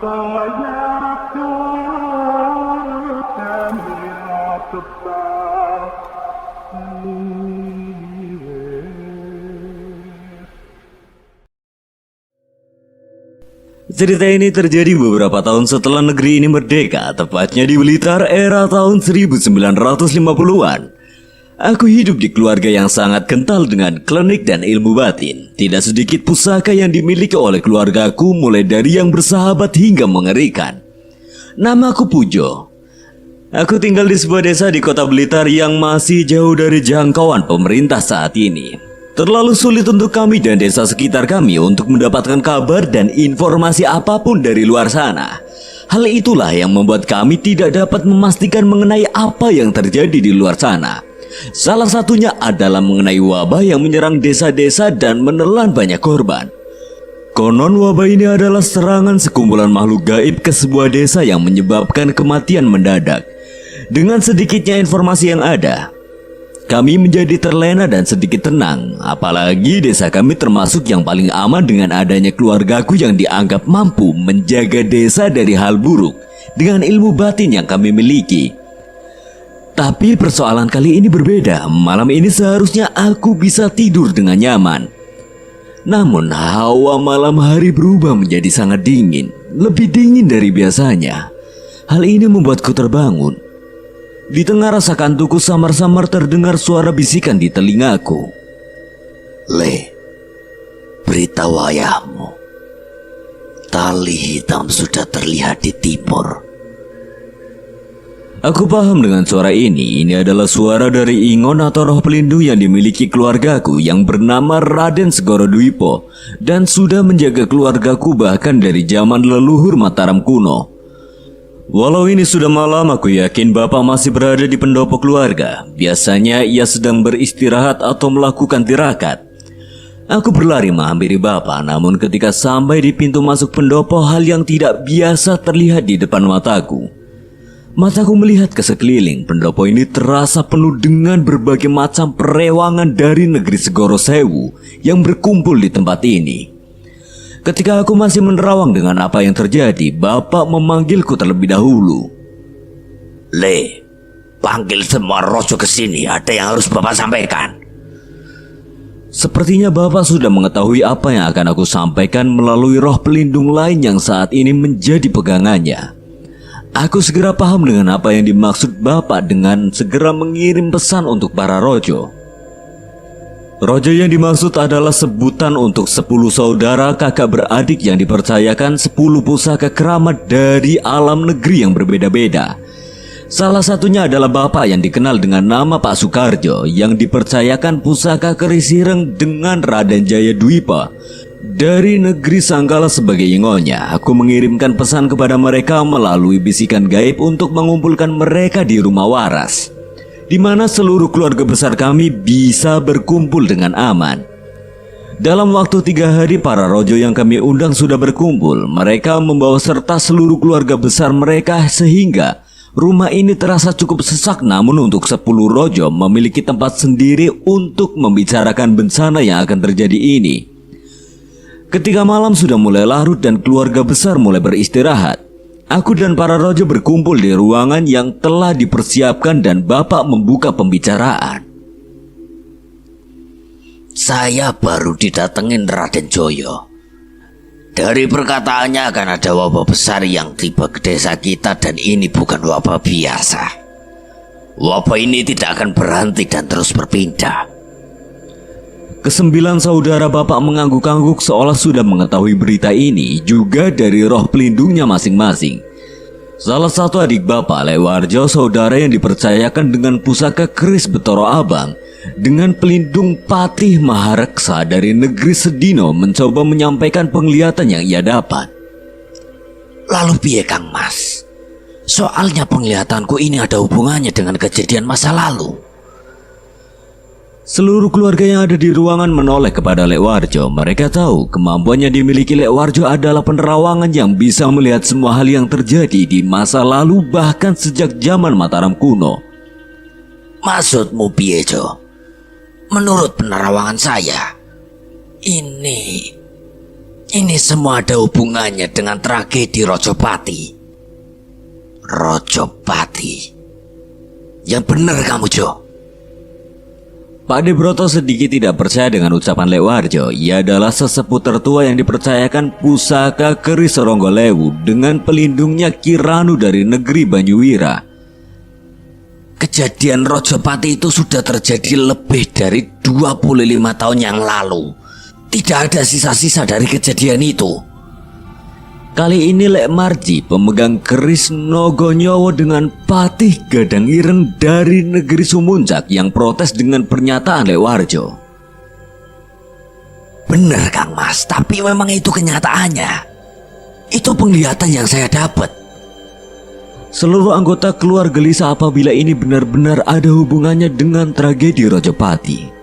Cerita ini terjadi beberapa tahun setelah negeri ini merdeka, tepatnya di Blitar era tahun 1950-an. Aku hidup di keluarga yang sangat kental dengan klinik dan ilmu batin. Tidak sedikit pusaka yang dimiliki oleh keluargaku, mulai dari yang bersahabat hingga mengerikan. Namaku Pujo. Aku tinggal di sebuah desa di kota Blitar yang masih jauh dari jangkauan pemerintah saat ini. Terlalu sulit untuk kami dan desa sekitar kami untuk mendapatkan kabar dan informasi apapun dari luar sana. Hal itulah yang membuat kami tidak dapat memastikan mengenai apa yang terjadi di luar sana. Salah satunya adalah mengenai wabah yang menyerang desa-desa dan menelan banyak korban. Konon wabah ini adalah serangan sekumpulan makhluk gaib ke sebuah desa yang menyebabkan kematian mendadak. Dengan sedikitnya informasi yang ada, kami menjadi terlena dan sedikit tenang. Apalagi desa kami termasuk yang paling aman dengan adanya keluargaku yang dianggap mampu menjaga desa dari hal buruk dengan ilmu batin yang kami miliki. Tapi persoalan kali ini berbeda. Malam ini seharusnya aku bisa tidur dengan nyaman. Namun hawa malam hari berubah menjadi sangat dingin. Lebih dingin dari biasanya. Hal ini membuatku terbangun. Di tengah rasa kantukku samar-samar terdengar suara bisikan di telingaku. Le, beritahu ayahmu, tali hitam sudah terlihat di timur. Aku paham dengan suara ini. Ini adalah suara dari Ingon atau roh pelindung yang dimiliki keluargaku yang bernama Raden Segoro Dwipo dan sudah menjaga keluargaku bahkan dari zaman leluhur Mataram kuno. Walau ini sudah malam, aku yakin Bapak masih berada di pendopo keluarga. Biasanya ia sedang beristirahat atau melakukan tirakat. Aku berlari menghampiri Bapak, namun ketika sampai di pintu masuk pendopo, hal yang tidak biasa terlihat di depan mataku. Mataku melihat ke sekeliling. Pendopo ini terasa penuh dengan berbagai macam perewangan dari negeri Segoro Sewu yang berkumpul di tempat ini. Ketika aku masih menerawang dengan apa yang terjadi, Bapak memanggilku terlebih dahulu. Le, panggil semua rojo ke sini, ada yang harus Bapak sampaikan. Sepertinya Bapak sudah mengetahui apa yang akan aku sampaikan melalui roh pelindung lain yang saat ini menjadi pegangannya. Aku segera paham dengan apa yang dimaksud Bapak dengan segera mengirim pesan untuk para rojo. Rojo yang dimaksud adalah sebutan untuk 10 saudara kakak beradik yang dipercayakan 10 pusaka keramat dari alam negeri yang berbeda-beda. Salah satunya adalah Bapak yang dikenal dengan nama Pak Sukarjo yang dipercayakan pusaka keris ireng dengan Raden Jaya Dwipa dari negeri Sangkala sebagai ingonya. Aku mengirimkan pesan kepada mereka melalui bisikan gaib untuk mengumpulkan mereka di rumah waras, di mana seluruh keluarga besar kami bisa berkumpul dengan aman. Dalam waktu 3 hari para rojo yang kami undang sudah berkumpul. Mereka membawa serta seluruh keluarga besar mereka sehingga rumah ini terasa cukup sesak. Namun untuk 10 rojo memiliki tempat sendiri untuk membicarakan bencana yang akan terjadi ini. Ketika malam sudah mulai larut dan keluarga besar mulai beristirahat, aku dan para rojo berkumpul di ruangan yang telah dipersiapkan dan Bapak membuka pembicaraan. Saya baru didatengin Raden Joyo. Dari perkataannya akan ada wabah besar yang tiba ke desa kita dan ini bukan wabah biasa. Wabah ini tidak akan berhenti dan terus berpindah. Kesembilan saudara Bapak mengangguk-angguk seolah sudah mengetahui berita ini juga dari roh pelindungnya masing-masing. Salah satu adik Bapak, Lewarjo, saudara yang dipercayakan dengan pusaka keris Betoro Abang dengan pelindung Patih Mahareksa dari negeri Sedino, mencoba menyampaikan penglihatan yang ia dapat. Lalu piye Kang Mas? Soalnya penglihatanku ini ada hubungannya dengan kejadian masa lalu. Seluruh keluarga yang ada di ruangan menoleh kepada Lewarjo. Mereka tahu kemampuan yang dimiliki Lewarjo adalah penerawangan yang bisa melihat semua hal yang terjadi di masa lalu bahkan sejak zaman Mataram kuno. Maksudmu piye, Jo? Menurut penerawangan saya, ini Ini semua ada hubungannya dengan tragedi Rojopati. Rojopati. Yang benar kamu, Jo. Pak De Broto sedikit tidak percaya dengan ucapan Lek Warjo. Ia adalah sesepuh tertua yang dipercayakan pusaka keris Ronggolewu dengan pelindungnya Kiranu dari negeri Banyuwira. Kejadian Rojopati itu sudah terjadi lebih dari 25 tahun yang lalu. Tidak ada sisa-sisa dari kejadian itu. Kali ini Lek Marji, pemegang keris Nogonyowo dengan Patih Gadang Ireng dari negeri Sumuncak yang protes dengan pernyataan Lek Warjo. Benar Kang Mas, tapi memang itu kenyataannya. Itu penglihatan yang saya dapat. Seluruh anggota keluar gelisah apabila ini benar-benar ada hubungannya dengan tragedi Rojopati.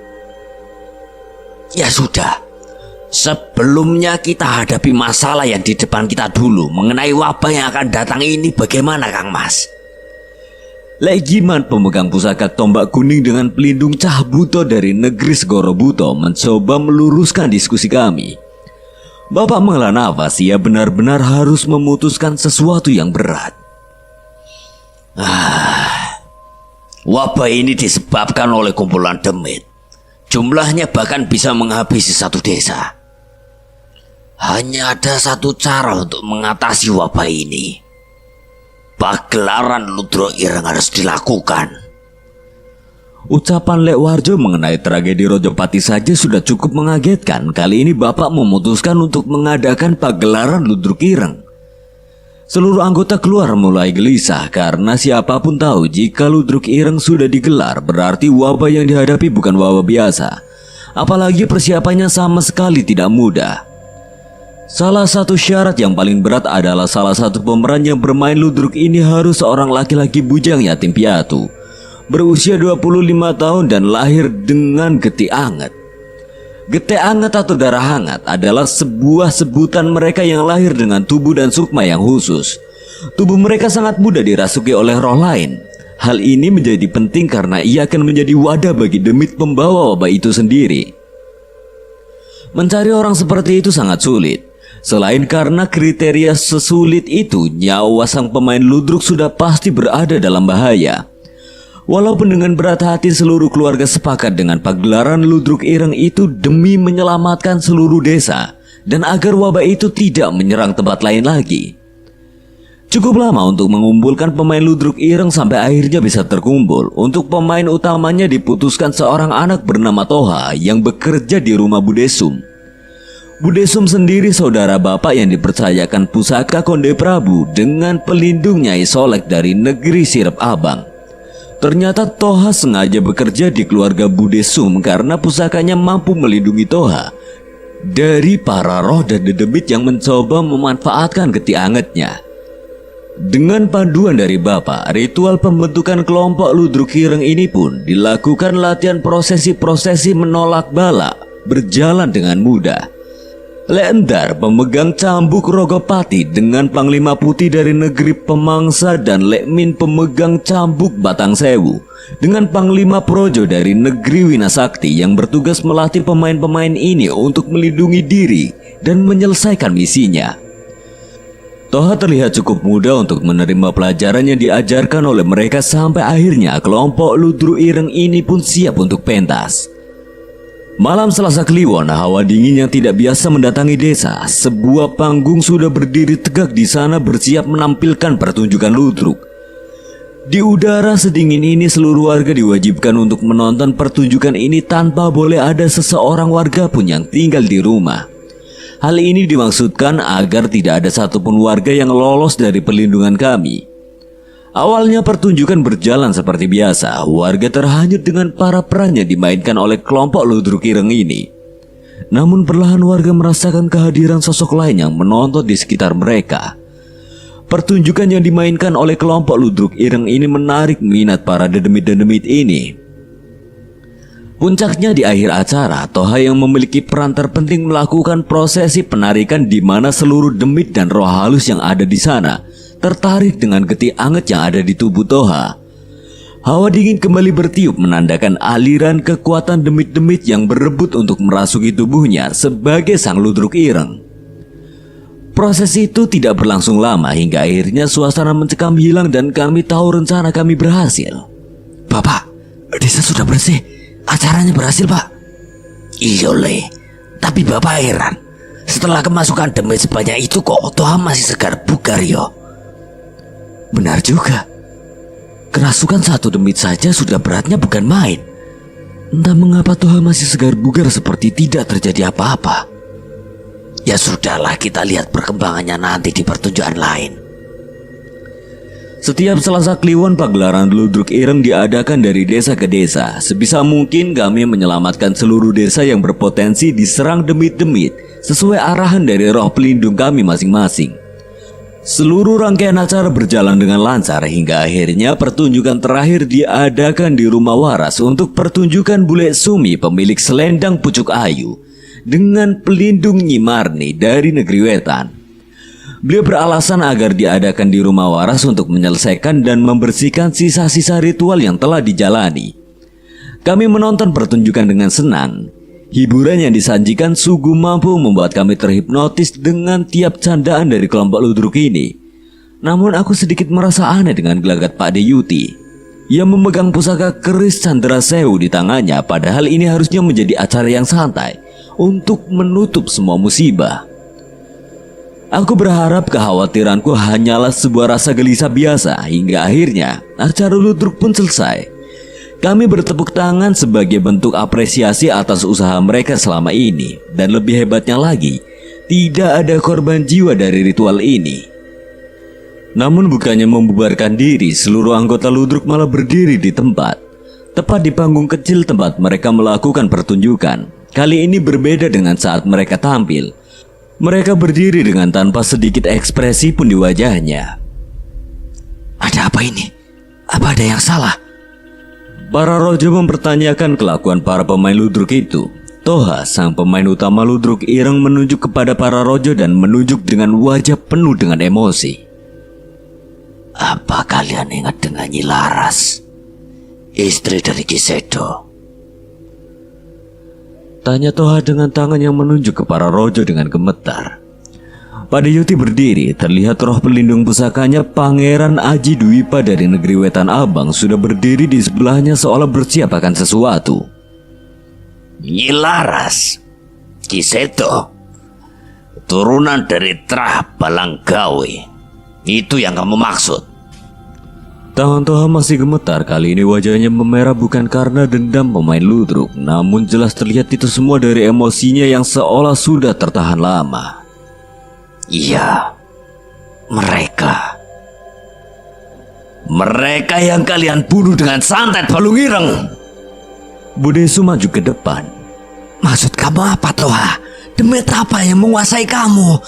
Ya sudah. Sebelumnya kita hadapi masalah yang di depan kita dulu. Mengenai wabah yang akan datang ini bagaimana Kang Mas? Lek Giman, pemegang pusaka tombak kuning dengan pelindung Cah Buto dari negeri Segoro Buto, mencoba meluruskan diskusi kami. Bapak menghela nafas, ia benar-benar harus memutuskan sesuatu yang berat. Wabah ini disebabkan oleh kumpulan demit. Jumlahnya bahkan bisa menghabisi satu desa. Hanya ada satu cara untuk mengatasi wabah ini. Pagelaran Ludro Ireng harus dilakukan. Ucapan Lek Warjo mengenai tragedi Rojopati saja sudah cukup mengagetkan. Kali ini Bapak memutuskan untuk mengadakan pagelaran Ludruk Ireng. Seluruh anggota keluar mulai gelisah karena siapapun tahu jika Ludruk Ireng sudah digelar berarti wabah yang dihadapi bukan wabah biasa. Apalagi persiapannya sama sekali tidak mudah. Salah satu syarat yang paling berat adalah salah satu pemeran yang bermain Ludruk ini harus seorang laki-laki bujang yatim piatu, berusia 25 tahun dan lahir dengan getih anget. Getih anget atau darah hangat adalah sebuah sebutan mereka yang lahir dengan tubuh dan sukma yang khusus. Tubuh mereka sangat mudah dirasuki oleh roh lain. Hal ini menjadi penting karena ia akan menjadi wadah bagi demit pembawa wabah itu sendiri. Mencari orang seperti itu sangat sulit. Selain karena kriteria sesulit itu, nyawa sang pemain ludruk sudah pasti berada dalam bahaya. Walaupun dengan berat hati seluruh keluarga sepakat dengan pagelaran Ludruk Ireng itu demi menyelamatkan seluruh desa dan agar wabah itu tidak menyerang tempat lain lagi. Cukup lama untuk mengumpulkan pemain Ludruk Ireng sampai akhirnya bisa terkumpul. Untuk pemain utamanya diputuskan seorang anak bernama Toha yang bekerja di rumah Budesum. Budesum sendiri saudara bapak yang dipercayakan pusaka Konde Prabu dengan pelindung Nyai Solek dari negeri Sirep Abang. Ternyata Toha sengaja bekerja di keluarga Budesum karena pusakanya mampu melindungi Toha dari para roh dan dedemit yang mencoba memanfaatkan getih angetnya. Dengan panduan dari bapak, ritual pembentukan kelompok Ludruk Ireng ini pun dilakukan latihan prosesi-prosesi menolak bala berjalan dengan mudah. Leendar pemegang cambuk Rogopati dengan Panglima Putih dari negeri Pemangsa dan Lekmin pemegang cambuk Batang Sewu dengan Panglima Projo dari negeri Winasakti yang bertugas melatih pemain-pemain ini untuk melindungi diri dan menyelesaikan misinya. Toha terlihat cukup mudah untuk menerima pelajaran yang diajarkan oleh mereka sampai akhirnya kelompok Ludruk Ireng ini pun siap untuk pentas. Malam Selasa Kliwon, hawa dingin yang tidak biasa mendatangi desa. Sebuah panggung sudah berdiri tegak di sana bersiap menampilkan pertunjukan ludruk. Di udara sedingin ini seluruh warga diwajibkan untuk menonton pertunjukan ini tanpa boleh ada seseorang warga pun yang tinggal di rumah. Hal ini dimaksudkan agar tidak ada satupun warga yang lolos dari perlindungan kami. Awalnya pertunjukan berjalan seperti biasa, warga terhanyut dengan para peran yang dimainkan oleh kelompok Ludruk Ireng ini. Namun perlahan warga merasakan kehadiran sosok lain yang menonton di sekitar mereka. Pertunjukan yang dimainkan oleh kelompok Ludruk Ireng ini menarik minat para dedemit-dedemit ini. Puncaknya di akhir acara, Toha yang memiliki peran terpenting melakukan prosesi penarikan di mana seluruh demit dan roh halus yang ada di sana tertarik dengan getih anget yang ada di tubuh Toha. Hawa dingin kembali bertiup menandakan aliran kekuatan demit-demit yang berebut untuk merasuki tubuhnya sebagai sang Ludruk Ireng. Proses itu tidak berlangsung lama hingga akhirnya suasana mencekam hilang dan kami tahu rencana kami berhasil. Bapak, desa sudah bersih. Acaranya berhasil, Pak. Iya, Le. Tapi Bapak heran. Setelah kemasukan demit sebanyak itu kok Toha masih segar bugar, yo. Benar juga. Kerasukan 1 demit saja sudah beratnya bukan main. Entah mengapa Toha masih segar bugar seperti tidak terjadi apa-apa. Ya sudahlah, kita lihat perkembangannya nanti di pertunjukan lain. Setiap Selasa Kliwon pagelaran ludruk ireng diadakan dari desa ke desa. Sebisa mungkin kami menyelamatkan seluruh desa yang berpotensi diserang demit-demit sesuai arahan dari roh pelindung kami masing-masing. Seluruh rangkaian acara berjalan dengan lancar hingga akhirnya pertunjukan terakhir diadakan di Rumah Waras untuk pertunjukan bule Sumi pemilik selendang pucuk ayu dengan pelindung Nyi Marni dari negeri Wetan. Beliau beralasan agar diadakan di Rumah Waras untuk menyelesaikan dan membersihkan sisa-sisa ritual yang telah dijalani. Kami menonton pertunjukan dengan senang. Hiburan yang disajikan sungguh mampu membuat kami terhipnotis dengan tiap candaan dari kelompok ludruk ini. Namun aku sedikit merasa aneh dengan gelagat Pak Deyuti. Ia memegang pusaka keris Candra Sewu di tangannya, padahal ini harusnya menjadi acara yang santai untuk menutup semua musibah. Aku berharap kekhawatiranku hanyalah sebuah rasa gelisah biasa hingga akhirnya acara ludruk pun selesai. Kami bertepuk tangan sebagai bentuk apresiasi atas usaha mereka selama ini. Dan lebih hebatnya lagi, tidak ada korban jiwa dari ritual ini. Namun bukannya membubarkan diri, seluruh anggota ludruk malah berdiri di tempat. Tepat di panggung kecil tempat mereka melakukan pertunjukan. Kali ini berbeda dengan saat mereka tampil. Mereka berdiri dengan tanpa sedikit ekspresi pun di wajahnya. Ada apa ini? Apa ada yang salah? Para rojo mempertanyakan kelakuan para pemain ludruk itu. Toha, sang pemain utama ludruk ireng, menunjuk kepada para rojo dan menunjuk dengan wajah penuh dengan emosi. Apa kalian ingat dengan Nyi Laras, istri dari Ki Sedo? Tanya Toha dengan tangan yang menunjuk ke para rojo dengan gemetar. Pada Yuti berdiri, terlihat roh pelindung pusakanya Pangeran Aji Dwipa dari negeri Wetan Abang sudah berdiri di sebelahnya seolah bersiap akan sesuatu. Nyi Laras, Ki Sedo, turunan dari Trah Balanggawe. Itu yang kamu maksud? Tangan Toha masih gemetar. Kali ini wajahnya memerah bukan karena dendam pemain ludruk, namun jelas terlihat itu semua dari emosinya yang seolah sudah tertahan lama. Iya, mereka yang kalian bunuh dengan santet balung ireng. Budesu maju ke depan. Maksud kamu apa, Toha? Demit apa yang menguasai kamu?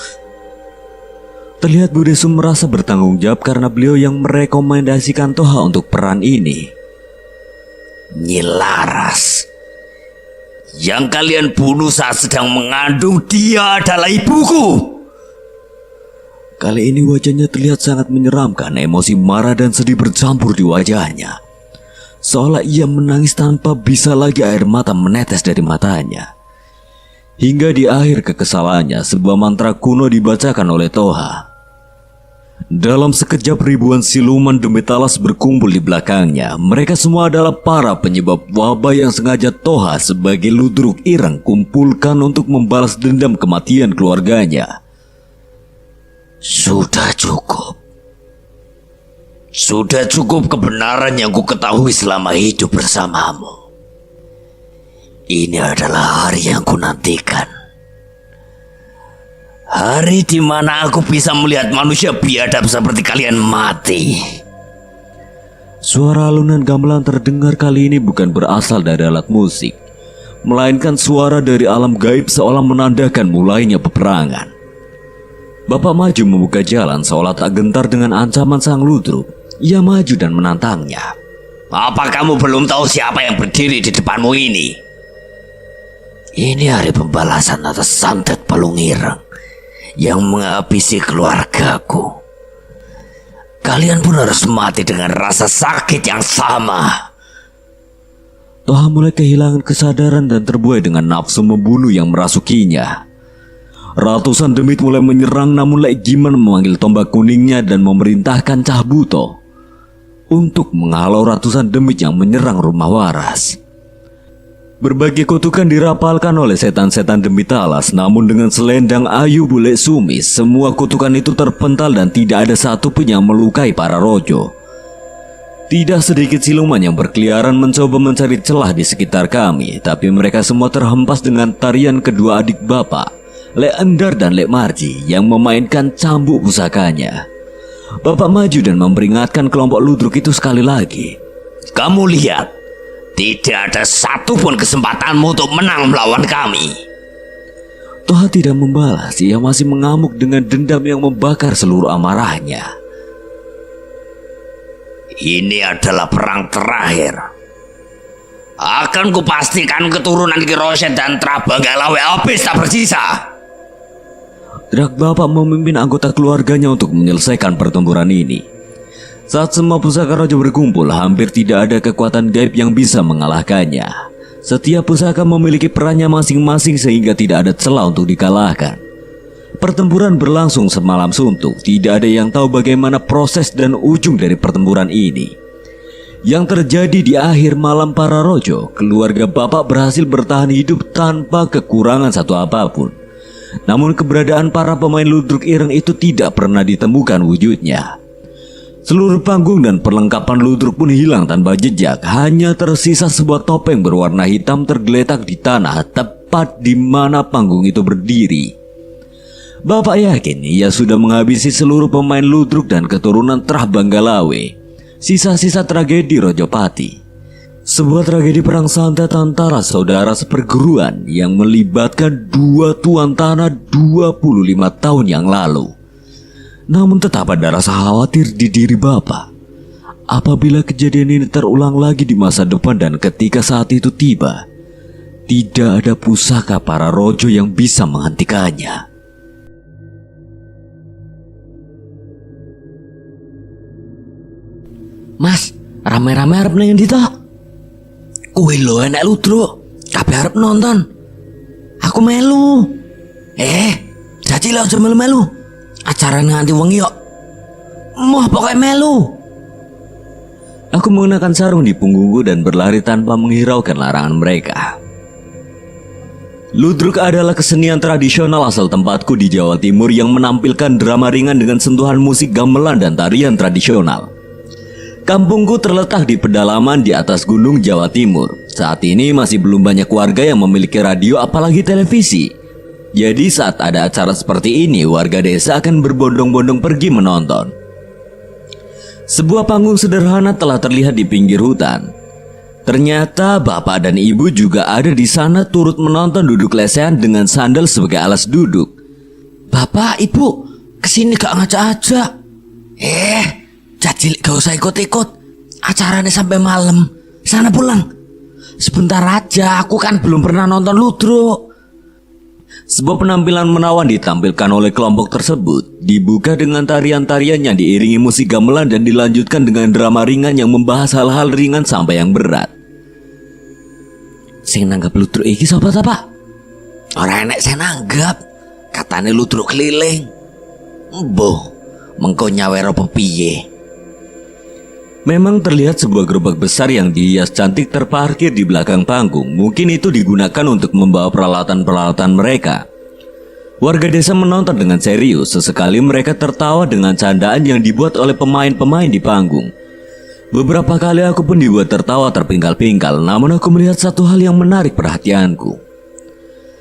Terlihat Budesu merasa bertanggung jawab karena beliau yang merekomendasikan Toha untuk peran ini. Nyi Laras yang kalian bunuh saat sedang mengandung, dia adalah ibuku. Kali ini wajahnya terlihat sangat menyeramkan. Emosi marah dan sedih bercampur di wajahnya, seolah ia menangis tanpa bisa lagi air mata menetes dari matanya. Hingga di akhir kekesalannya, sebuah mantra kuno dibacakan oleh Toha. Dalam sekejap ribuan siluman demit talas berkumpul di belakangnya. Mereka semua adalah para penyebab wabah yang sengaja Toha sebagai ludruk ireng kumpulkan untuk membalas dendam kematian keluarganya. Sudah cukup. Sudah cukup kebenaran yang ku ketahui selama hidup bersamamu. Ini adalah hari yang ku nantikan. Hari di mana aku bisa melihat manusia biadab seperti kalian mati. Suara alunan gamelan terdengar kali ini bukan berasal dari alat musik, melainkan suara dari alam gaib seolah menandakan mulainya peperangan. Bapak maju membuka jalan seolah tak gentar dengan ancaman sang ludruk. Ia maju dan menantangnya. Apa kamu belum tahu siapa yang berdiri di depanmu ini? Ini hari pembalasan atas santet balung ireng yang menghabisi keluargaku. Kalian pun harus mati dengan rasa sakit yang sama. Toha mulai kehilangan kesadaran dan terbuai dengan nafsu membunuh yang merasukinya. Ratusan demit mulai menyerang, namun Lek Giman memanggil tombak kuningnya dan memerintahkan Cah Buto untuk menghalau ratusan demit yang menyerang rumah waras. Berbagai kutukan dirapalkan oleh setan-setan demit alas, namun dengan selendang ayu Bule Sumi, semua kutukan itu terpental dan tidak ada satupun yang melukai para rojo. Tidak sedikit siluman yang berkeliaran mencoba mencari celah di sekitar kami, tapi mereka semua terhempas dengan tarian kedua adik bapak, Lek Endar dan Lek Marji, yang memainkan cambuk pusakanya. Bapak maju dan memperingatkan kelompok ludruk itu sekali lagi. Kamu lihat, tidak ada satupun kesempatanmu untuk menang melawan kami. Toha tidak membalas, ia masih mengamuk dengan dendam yang membakar seluruh amarahnya. Ini adalah perang terakhir. Akan kupastikan keturunan Ki Rosyad dan Trabanggalawe habis tak bersisa. Teriak bapak memimpin anggota keluarganya untuk menyelesaikan pertempuran ini. Saat semua pusaka rojo berkumpul, hampir tidak ada kekuatan gaib yang bisa mengalahkannya. Setiap pusaka memiliki perannya masing-masing sehingga tidak ada celah untuk dikalahkan. Pertempuran berlangsung semalam suntuk, tidak ada yang tahu bagaimana proses dan ujung dari pertempuran ini. Yang terjadi di akhir malam para rojo, keluarga bapak berhasil bertahan hidup tanpa kekurangan satu apapun. Namun keberadaan para pemain ludruk ireng itu tidak pernah ditemukan wujudnya. Seluruh panggung dan perlengkapan ludruk pun hilang tanpa jejak. Hanya tersisa sebuah topeng berwarna hitam tergeletak di tanah tepat di mana panggung itu berdiri. Bapak yakin ia sudah menghabisi seluruh pemain ludruk dan keturunan Trabanggalawe. Sisa-sisa tragedi Rojopati. Sebuah tragedi perang santet antara saudara seperguruan yang melibatkan dua tuan tanah 25 tahun yang lalu. Namun tetap ada rasa khawatir di diri bapak. Apabila kejadian ini terulang lagi di masa depan dan ketika saat itu tiba, tidak ada pusaka para rojo yang bisa menghentikannya. Mas, rame-rame harap nang ndi to? Kuwi lho enek ludruk, kabeh arep nonton. Aku melu. Jadi lho aja melu-melu. Acarane nganti wengi kok. Moh pokoknya melu. Aku mengenakan sarung di punggungku dan berlari tanpa menghiraukan larangan mereka. Ludruk adalah kesenian tradisional asal tempatku di Jawa Timur yang menampilkan drama ringan dengan sentuhan musik gamelan dan tarian tradisional. Kampungku terletak di pedalaman di atas gunung Jawa Timur. Saat ini masih belum banyak warga yang memiliki radio apalagi televisi. Jadi saat ada acara seperti ini, warga desa akan berbondong-bondong pergi menonton. Sebuah panggung sederhana telah terlihat di pinggir hutan. Ternyata bapak dan ibu juga ada di sana turut menonton duduk lesehan dengan sandal sebagai alas duduk. Bapak, ibu, kesini gak ngajak-ajak. Jadi gak usah ikut-ikut. Acaranya sampai malam. Sana pulang. Sebentar aja, aku kan belum pernah nonton ludruk. Sebuah penampilan menawan ditampilkan oleh kelompok tersebut. Dibuka dengan tarian-tarian yang diiringi musik gamelan dan dilanjutkan dengan drama ringan yang membahas hal-hal ringan sampai yang berat. Sing nanggap ludruk iki sapa ta, Pak? Ora enek sing nanggap. Katane ludruk keliling. Mbuh, mengko nyawer apa piye? Memang terlihat sebuah gerobak besar yang dihias cantik terparkir di belakang panggung. Mungkin itu digunakan untuk membawa peralatan-peralatan mereka. Warga desa menonton dengan serius. Sesekali mereka tertawa dengan candaan yang dibuat oleh pemain-pemain di panggung. Beberapa kali aku pun dibuat tertawa terpingkal-pingkal. Namun aku melihat satu hal yang menarik perhatianku.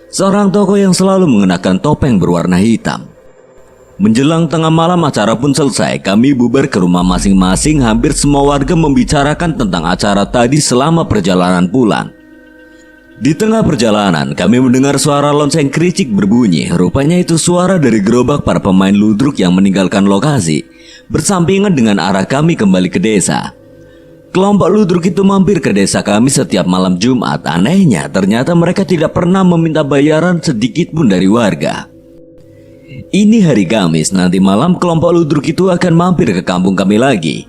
Seorang tokoh yang selalu mengenakan topeng berwarna hitam. Menjelang tengah malam acara pun selesai. Kami bubar ke rumah masing-masing. Hampir semua warga membicarakan tentang acara tadi selama perjalanan pulang. Di tengah perjalanan kami mendengar suara lonceng kericik berbunyi. Rupanya itu suara dari gerobak para pemain ludruk yang meninggalkan lokasi, bersampingan dengan arah kami kembali ke desa. Kelompok ludruk itu mampir ke desa kami setiap malam Jumat. Anehnya ternyata mereka tidak pernah meminta bayaran sedikit pun dari warga. Ini hari Kamis, nanti malam kelompok ludruk itu akan mampir ke kampung kami lagi.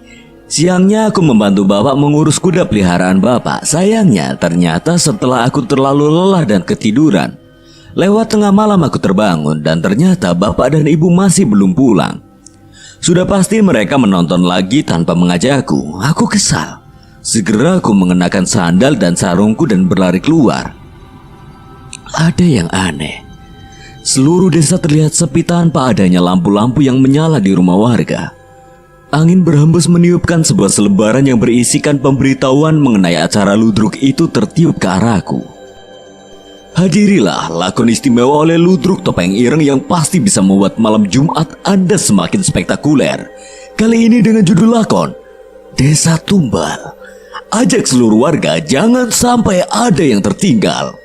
Siangnya aku membantu bapak mengurus kuda peliharaan bapak. Sayangnya ternyata setelah aku terlalu lelah dan ketiduran, Lewat tengah malam aku terbangun dan ternyata bapak dan ibu masih belum pulang. Sudah pasti mereka menonton lagi tanpa mengajakku. Aku kesal. Segera aku mengenakan sandal dan sarungku dan berlari keluar. Ada yang aneh. Seluruh desa terlihat sepi tanpa adanya lampu-lampu yang menyala di rumah warga. Angin berhembus meniupkan sebuah selebaran yang berisikan pemberitahuan mengenai acara ludruk itu tertiup ke arahku. Hadirilah lakon istimewa oleh Ludruk Topeng Ireng yang pasti bisa membuat malam Jumat Anda semakin spektakuler. Kali ini dengan judul lakon Desa Tumbal. Ajak seluruh warga, jangan sampai ada yang tertinggal.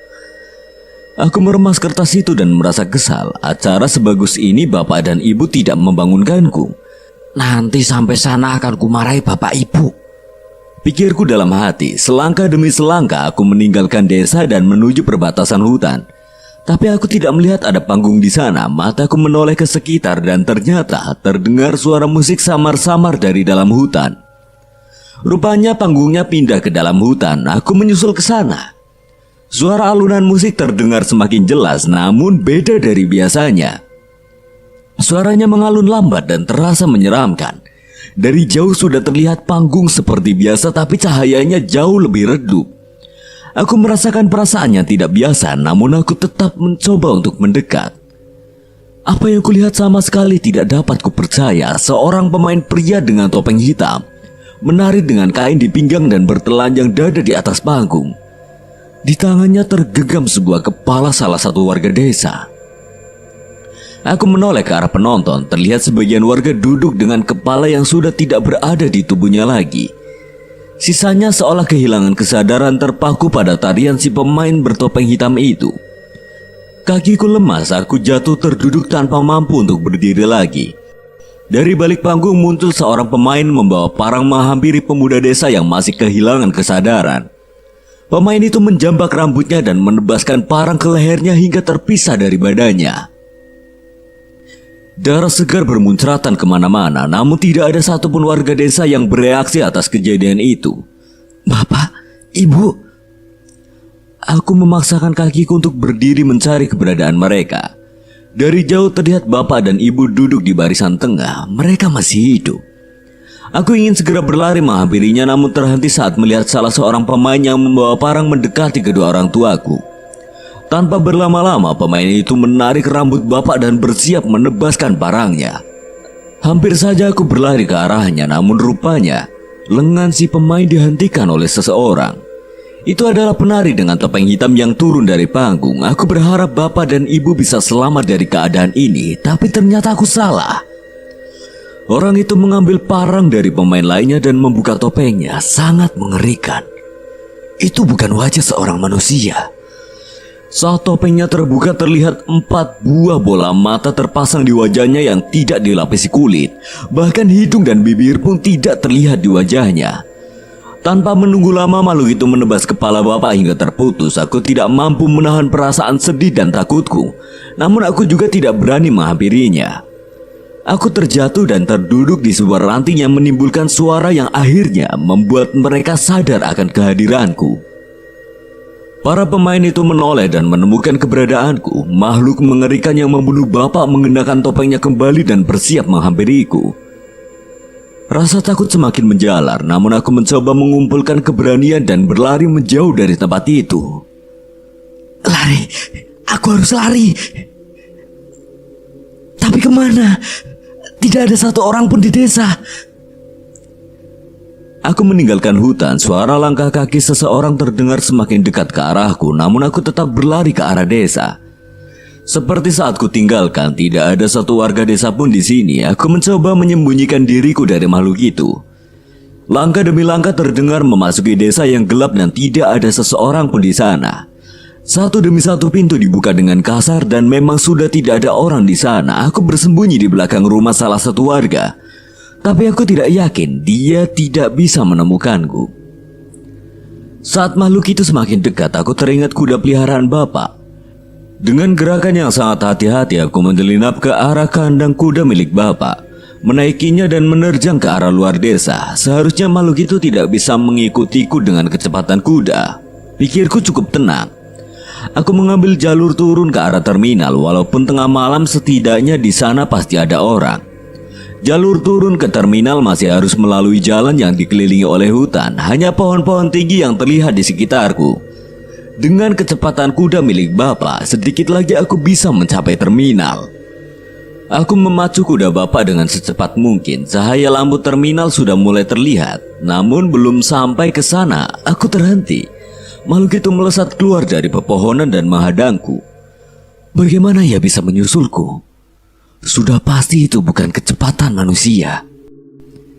Aku meremas kertas itu dan merasa kesal. Acara sebagus ini bapak dan ibu tidak membangunkanku. Nanti sampai sana akan kumarahi bapak ibu, pikirku dalam hati. Selangkah demi selangkah aku meninggalkan desa dan menuju perbatasan hutan. Tapi aku tidak melihat ada panggung di sana. Mataku menoleh ke sekitar dan ternyata terdengar suara musik samar-samar dari dalam hutan. Rupanya panggungnya pindah ke dalam hutan. Aku menyusul ke sana. Suara alunan musik terdengar semakin jelas namun beda dari biasanya. Suaranya mengalun lambat dan terasa menyeramkan. Dari jauh sudah terlihat panggung seperti biasa tapi cahayanya jauh lebih redup. Aku merasakan perasaannya tidak biasa namun aku tetap mencoba untuk mendekat. Apa yang kulihat sama sekali tidak dapat kupercaya. Seorang pemain pria dengan topeng hitam menari dengan kain di pinggang dan bertelanjang dada di atas panggung. Di tangannya tergenggam sebuah kepala salah satu warga desa. Aku menoleh ke arah penonton. Terlihat sebagian warga duduk dengan kepala yang sudah tidak berada di tubuhnya lagi. Sisanya seolah kehilangan kesadaran terpaku pada tarian si pemain bertopeng hitam itu. Kakiku lemas, aku jatuh terduduk tanpa mampu untuk berdiri lagi. Dari balik panggung muncul seorang pemain membawa parang menghampiri pemuda desa yang masih kehilangan kesadaran. Pemain itu menjambak rambutnya dan menebaskan parang ke lehernya hingga terpisah dari badannya. Darah segar bermuncratan kemana-mana, namun tidak ada satupun warga desa yang bereaksi atas kejadian itu. Bapak, ibu. Aku memaksakan kakiku untuk berdiri mencari keberadaan mereka. Dari jauh terlihat bapak dan ibu duduk di barisan tengah. Mereka masih hidup. Aku ingin segera berlari menghampirinya namun terhenti saat melihat salah seorang pemain yang membawa parang mendekati kedua orang tuaku. Tanpa berlama-lama pemain itu menarik rambut bapak dan bersiap menebaskan parangnya. Hampir saja aku berlari ke arahnya namun rupanya lengan si pemain dihentikan oleh seseorang. Itu adalah penari dengan topeng hitam yang turun dari panggung. Aku berharap bapak dan ibu bisa selamat dari keadaan ini, tapi ternyata aku salah. Orang itu mengambil parang dari pemain lainnya dan membuka topengnya. Sangat mengerikan. Itu bukan wajah seorang manusia. Saat topengnya terbuka terlihat 4 buah bola mata terpasang di wajahnya yang tidak dilapisi kulit. Bahkan hidung dan bibir pun tidak terlihat di wajahnya. Tanpa menunggu lama makhluk itu menebas kepala bapak hingga terputus. Aku tidak mampu menahan perasaan sedih dan takutku. Namun aku juga tidak berani menghampirinya. Aku terjatuh dan terduduk di sebuah ranting yang menimbulkan suara yang akhirnya membuat mereka sadar akan kehadiranku. Para pemain itu menoleh dan menemukan keberadaanku. Makhluk mengerikan yang membunuh bapak mengenakan topengnya kembali dan bersiap menghampiriku. Rasa takut semakin menjalar, namun aku mencoba mengumpulkan keberanian dan berlari menjauh dari tempat itu. Lari, aku harus lari. Tapi kemana? Tidak ada satu orang pun di desa. Aku meninggalkan hutan. Suara langkah kaki seseorang terdengar semakin dekat ke arahku, namun aku tetap berlari ke arah desa. Seperti saat ku tinggalkan, tidak ada satu warga desa pun di sini. Aku mencoba menyembunyikan diriku dari makhluk itu. Langkah demi langkah terdengar memasuki desa yang gelap dan tidak ada seseorang pun di sana. Satu demi satu pintu dibuka dengan kasar dan memang sudah tidak ada orang di sana. Aku bersembunyi di belakang rumah salah satu warga. Tapi aku tidak yakin dia tidak bisa menemukanku. Saat makhluk itu semakin dekat, aku teringat kuda peliharaan bapak. Dengan gerakan yang sangat hati-hati, aku menyelinap ke arah kandang kuda milik bapak, menaikinya dan menerjang ke arah luar desa. Seharusnya makhluk itu tidak bisa mengikutiku dengan kecepatan kuda. Pikirku cukup tenang. Aku mengambil jalur turun ke arah terminal. Walaupun tengah malam, setidaknya di sana pasti ada orang. Jalur turun ke terminal masih harus melalui jalan yang dikelilingi oleh hutan. Hanya pohon-pohon tinggi yang terlihat di sekitarku. Dengan kecepatan kuda milik bapak, sedikit lagi aku bisa mencapai terminal. Aku memacu kuda bapak dengan secepat mungkin. Cahaya lampu terminal sudah mulai terlihat. Namun belum sampai ke sana, aku terhenti. Makhluk itu melesat keluar dari pepohonan dan menghadangku. Bagaimana ia bisa menyusulku? Sudah pasti itu bukan kecepatan manusia.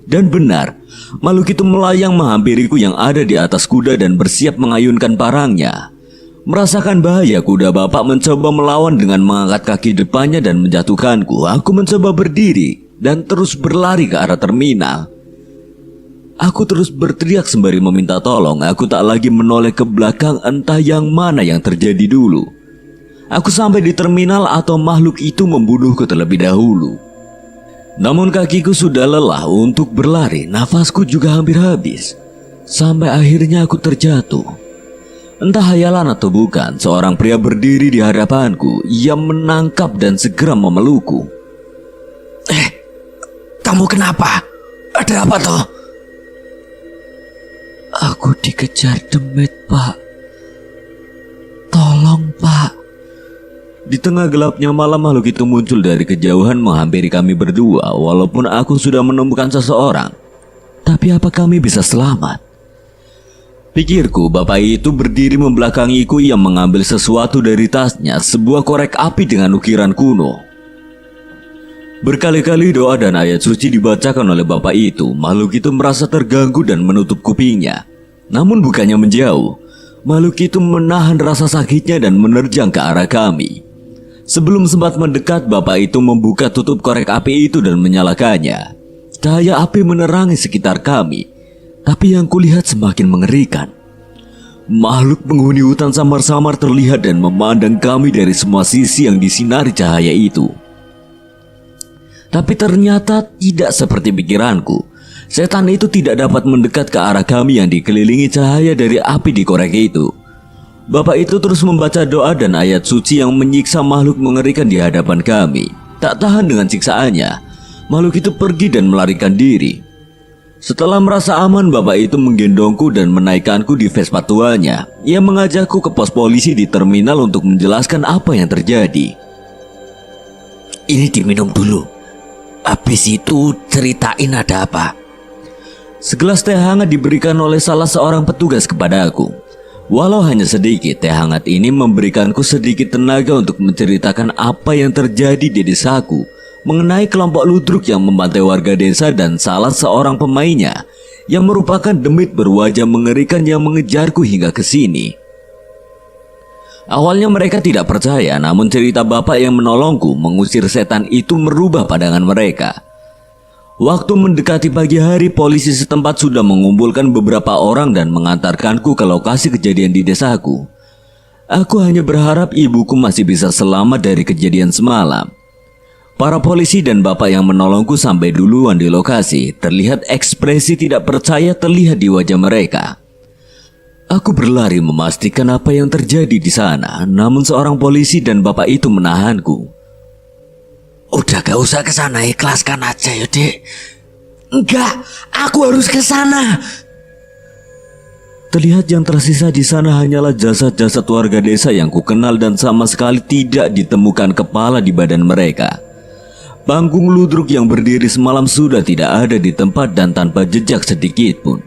Dan benar, makhluk itu melayang menghampiriku yang ada di atas kuda dan bersiap mengayunkan parangnya. Merasakan bahaya, kuda bapak mencoba melawan dengan mengangkat kaki depannya dan menjatuhkanku. Aku mencoba berdiri dan terus berlari ke arah terminal. Aku terus berteriak sembari meminta tolong. Aku tak lagi menoleh ke belakang, entah yang mana yang terjadi dulu. Aku sampai di terminal atau makhluk itu membunuhku terlebih dahulu. Namun kakiku sudah lelah untuk berlari, nafasku juga hampir habis. Sampai akhirnya aku terjatuh. Entah hayalan atau bukan, seorang pria berdiri di hadapanku. Ia menangkap dan segera memelukku. Kamu kenapa? Ada apa toh? Aku dikejar demit, Pak. Tolong, Pak. Di tengah gelapnya malam, makhluk itu muncul dari kejauhan menghampiri kami berdua. Walaupun aku sudah menemukan seseorang, tapi apa kami bisa selamat? Pikirku, bapak itu berdiri membelakangiku. Ia mengambil sesuatu dari tasnya, sebuah korek api dengan ukiran kuno. Berkali-kali doa dan ayat suci dibacakan oleh bapak itu. Makhluk itu merasa terganggu dan menutup kupingnya. Namun bukannya menjauh, makhluk itu menahan rasa sakitnya dan menerjang ke arah kami. Sebelum sempat mendekat, bapak itu membuka tutup korek api itu dan menyalakannya. Cahaya api menerangi sekitar kami, tapi yang kulihat semakin mengerikan. Makhluk penghuni hutan samar-samar terlihat dan memandang kami dari semua sisi yang disinari cahaya itu. Tapi ternyata tidak seperti pikiranku. Setan itu tidak dapat mendekat ke arah kami yang dikelilingi cahaya dari api di korek itu. Bapak itu terus membaca doa dan ayat suci yang menyiksa makhluk mengerikan di hadapan kami. Tak tahan dengan siksaannya, makhluk itu pergi dan melarikan diri. Setelah merasa aman, bapak itu menggendongku dan menaikkanku di Vespa tuanya. Ia mengajakku ke pos polisi di terminal untuk menjelaskan apa yang terjadi. Ini diminum dulu. Habis itu ceritain ada apa. Segelas teh hangat diberikan oleh salah seorang petugas kepada aku. Walau hanya sedikit, teh hangat ini memberikanku sedikit tenaga untuk menceritakan apa yang terjadi di desaku mengenai kelompok ludruk yang membantai warga desa dan salah seorang pemainnya yang merupakan demit berwajah mengerikan yang mengejarku hingga ke sini. Awalnya mereka tidak percaya, namun cerita bapak yang menolongku mengusir setan itu merubah pandangan mereka. Waktu mendekati pagi hari, polisi setempat sudah mengumpulkan beberapa orang dan mengantarkanku ke lokasi kejadian di desaku. Aku hanya berharap ibuku masih bisa selamat dari kejadian semalam. Para polisi dan bapak yang menolongku sampai duluan di lokasi. Terlihat ekspresi tidak percaya terlihat di wajah mereka. Aku berlari memastikan apa yang terjadi di sana, namun seorang polisi dan bapak itu menahanku. Udah gak usah ke sana, ikhlaskan aja ya, Dek. Enggak, aku harus ke sana. Terlihat yang tersisa di sana hanyalah jasad-jasad warga desa yang kukenal dan sama sekali tidak ditemukan kepala di badan mereka. Panggung ludruk yang berdiri semalam sudah tidak ada di tempat dan tanpa jejak sedikit pun.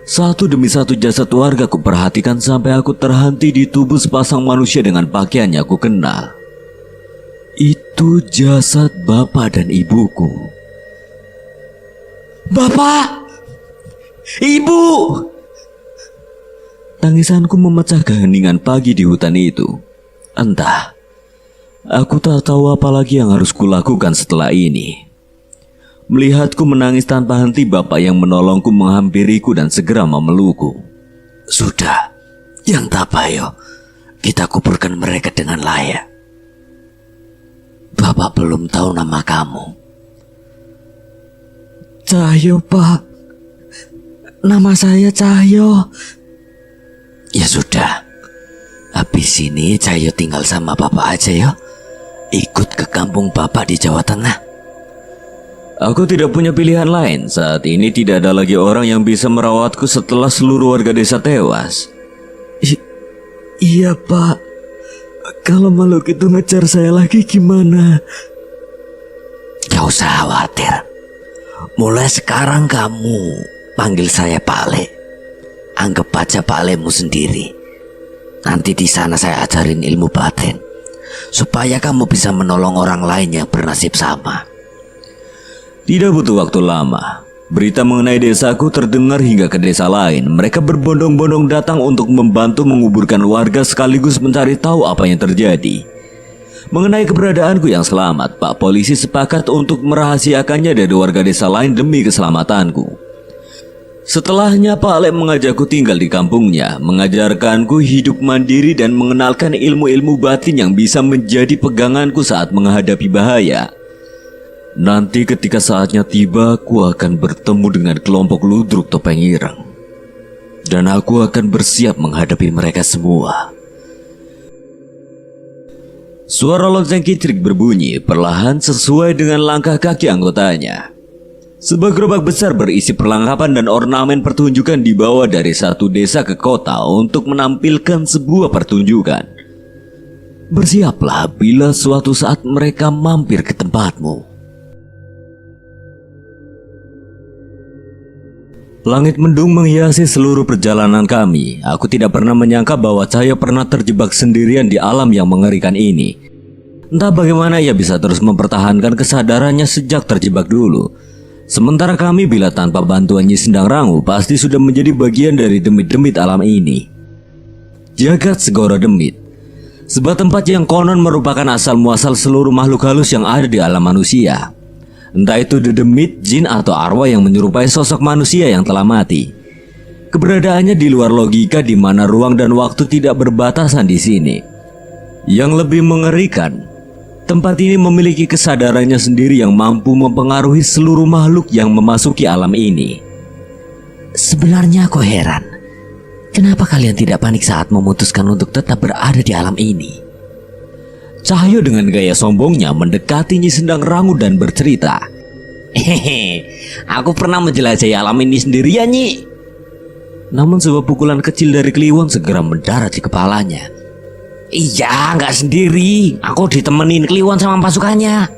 Satu demi satu jasad warga kuperhatikan sampai aku terhenti di tubuh sepasang manusia dengan pakaian yang kukenal. Itu jasad bapak dan ibuku. Bapak! Ibu! Tangisanku memecah keheningan pagi di hutan itu. Entah, aku tak tahu apa lagi yang harus kulakukan setelah ini. Melihatku menangis tanpa henti, bapak yang menolongku menghampiriku dan segera memelukku. Sudah, yang tabayo, kita kuburkan mereka dengan layak. Bapak belum tahu nama kamu. Cahyo, Pak. Nama saya Cahyo. Ya sudah, habis Habis ini Cahyo tinggal sama Bapak aja ya. Ikut ke kampung Bapak di Jawa Tengah. Aku tidak punya pilihan lain. Saat ini tidak ada lagi orang yang bisa merawatku setelah seluruh warga desa tewas. Iya Pak. Kalau makhluk itu ngejar saya lagi gimana? Gak usah khawatir. Mulai sekarang kamu panggil saya Pak Le. Anggap aja Pak Lemu sendiri. Nanti di sana saya ajarin ilmu batin supaya kamu bisa menolong orang lain yang bernasib sama. Tidak butuh waktu lama. Berita mengenai desaku terdengar hingga ke desa lain. Mereka berbondong-bondong datang untuk membantu menguburkan warga sekaligus mencari tahu apa yang terjadi. Mengenai keberadaanku yang selamat, Pak Polisi sepakat untuk merahasiakannya dari warga desa lain demi keselamatanku. Setelahnya Pak Lem mengajakku tinggal di kampungnya, mengajarkanku hidup mandiri dan mengenalkan ilmu-ilmu batin yang bisa menjadi peganganku saat menghadapi bahaya. Nanti ketika saatnya tiba, aku akan bertemu dengan kelompok ludruk topeng ireng. Dan aku akan bersiap menghadapi mereka semua. Suara lonceng kicrik berbunyi perlahan sesuai dengan langkah kaki anggotanya. Sebuah gerobak besar berisi perlengkapan dan ornamen pertunjukan dibawa dari satu desa ke kota untuk menampilkan sebuah pertunjukan. Bersiaplah bila suatu saat mereka mampir ke tempatmu. Langit mendung menghiasi seluruh perjalanan kami. Aku tidak pernah menyangka bahwa Cahyo pernah terjebak sendirian di alam yang mengerikan ini. Entah bagaimana ia bisa terus mempertahankan kesadarannya sejak terjebak dulu. Sementara kami bila tanpa bantuan Nyi Sendang Rangu pasti sudah menjadi bagian dari demit-demit alam ini. Jagat Segoro Demit, sebuah tempat yang konon merupakan asal muasal seluruh makhluk halus yang ada di alam manusia. Entah itu dedemit, jin atau arwah yang menyerupai sosok manusia yang telah mati. Keberadaannya di luar logika di mana ruang dan waktu tidak berbatasan di sini. Yang lebih mengerikan, tempat ini memiliki kesadarannya sendiri yang mampu mempengaruhi seluruh makhluk yang memasuki alam ini. Sebenarnya aku heran, kenapa kalian tidak panik saat memutuskan untuk tetap berada di alam ini? Cahyo dengan gaya sombongnya mendekati Nyi Sendang Rangu dan bercerita. Hehehe, aku pernah menjelajahi alam ini sendirian, Nyi. Namun sebuah pukulan kecil dari Kliwon segera mendarat di kepalanya. Iya, nggak sendiri. Aku ditemenin Kliwon sama pasukannya.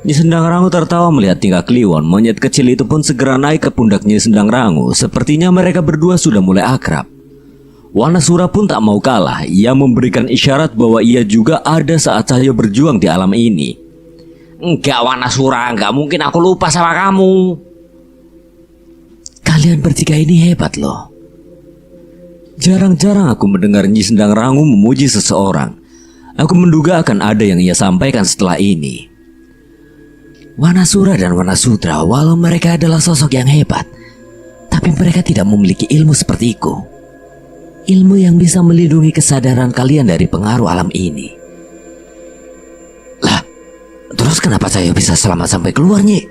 Nyi Sendang Rangu tertawa melihat tingkah Kliwon. Monyet kecil itu pun segera naik ke pundak Nyi Sendang Rangu. Sepertinya mereka berdua sudah mulai akrab. Wanasura pun tak mau kalah. Ia memberikan isyarat bahwa ia juga ada saat Cahyo berjuang di alam ini. Enggak, Wanasura, nggak mungkin aku lupa sama kamu. Kalian bertiga ini hebat loh. Jarang-jarang aku mendengar Nyi Sendang Rangu memuji seseorang. Aku menduga akan ada yang ia sampaikan setelah ini. Wanasura dan Wanasudra, walau mereka adalah sosok yang hebat, tapi mereka tidak memiliki ilmu sepertiku. Ilmu yang bisa melindungi kesadaran kalian dari pengaruh alam ini. Lah, terus kenapa saya bisa selamat sampai keluar, Nyi?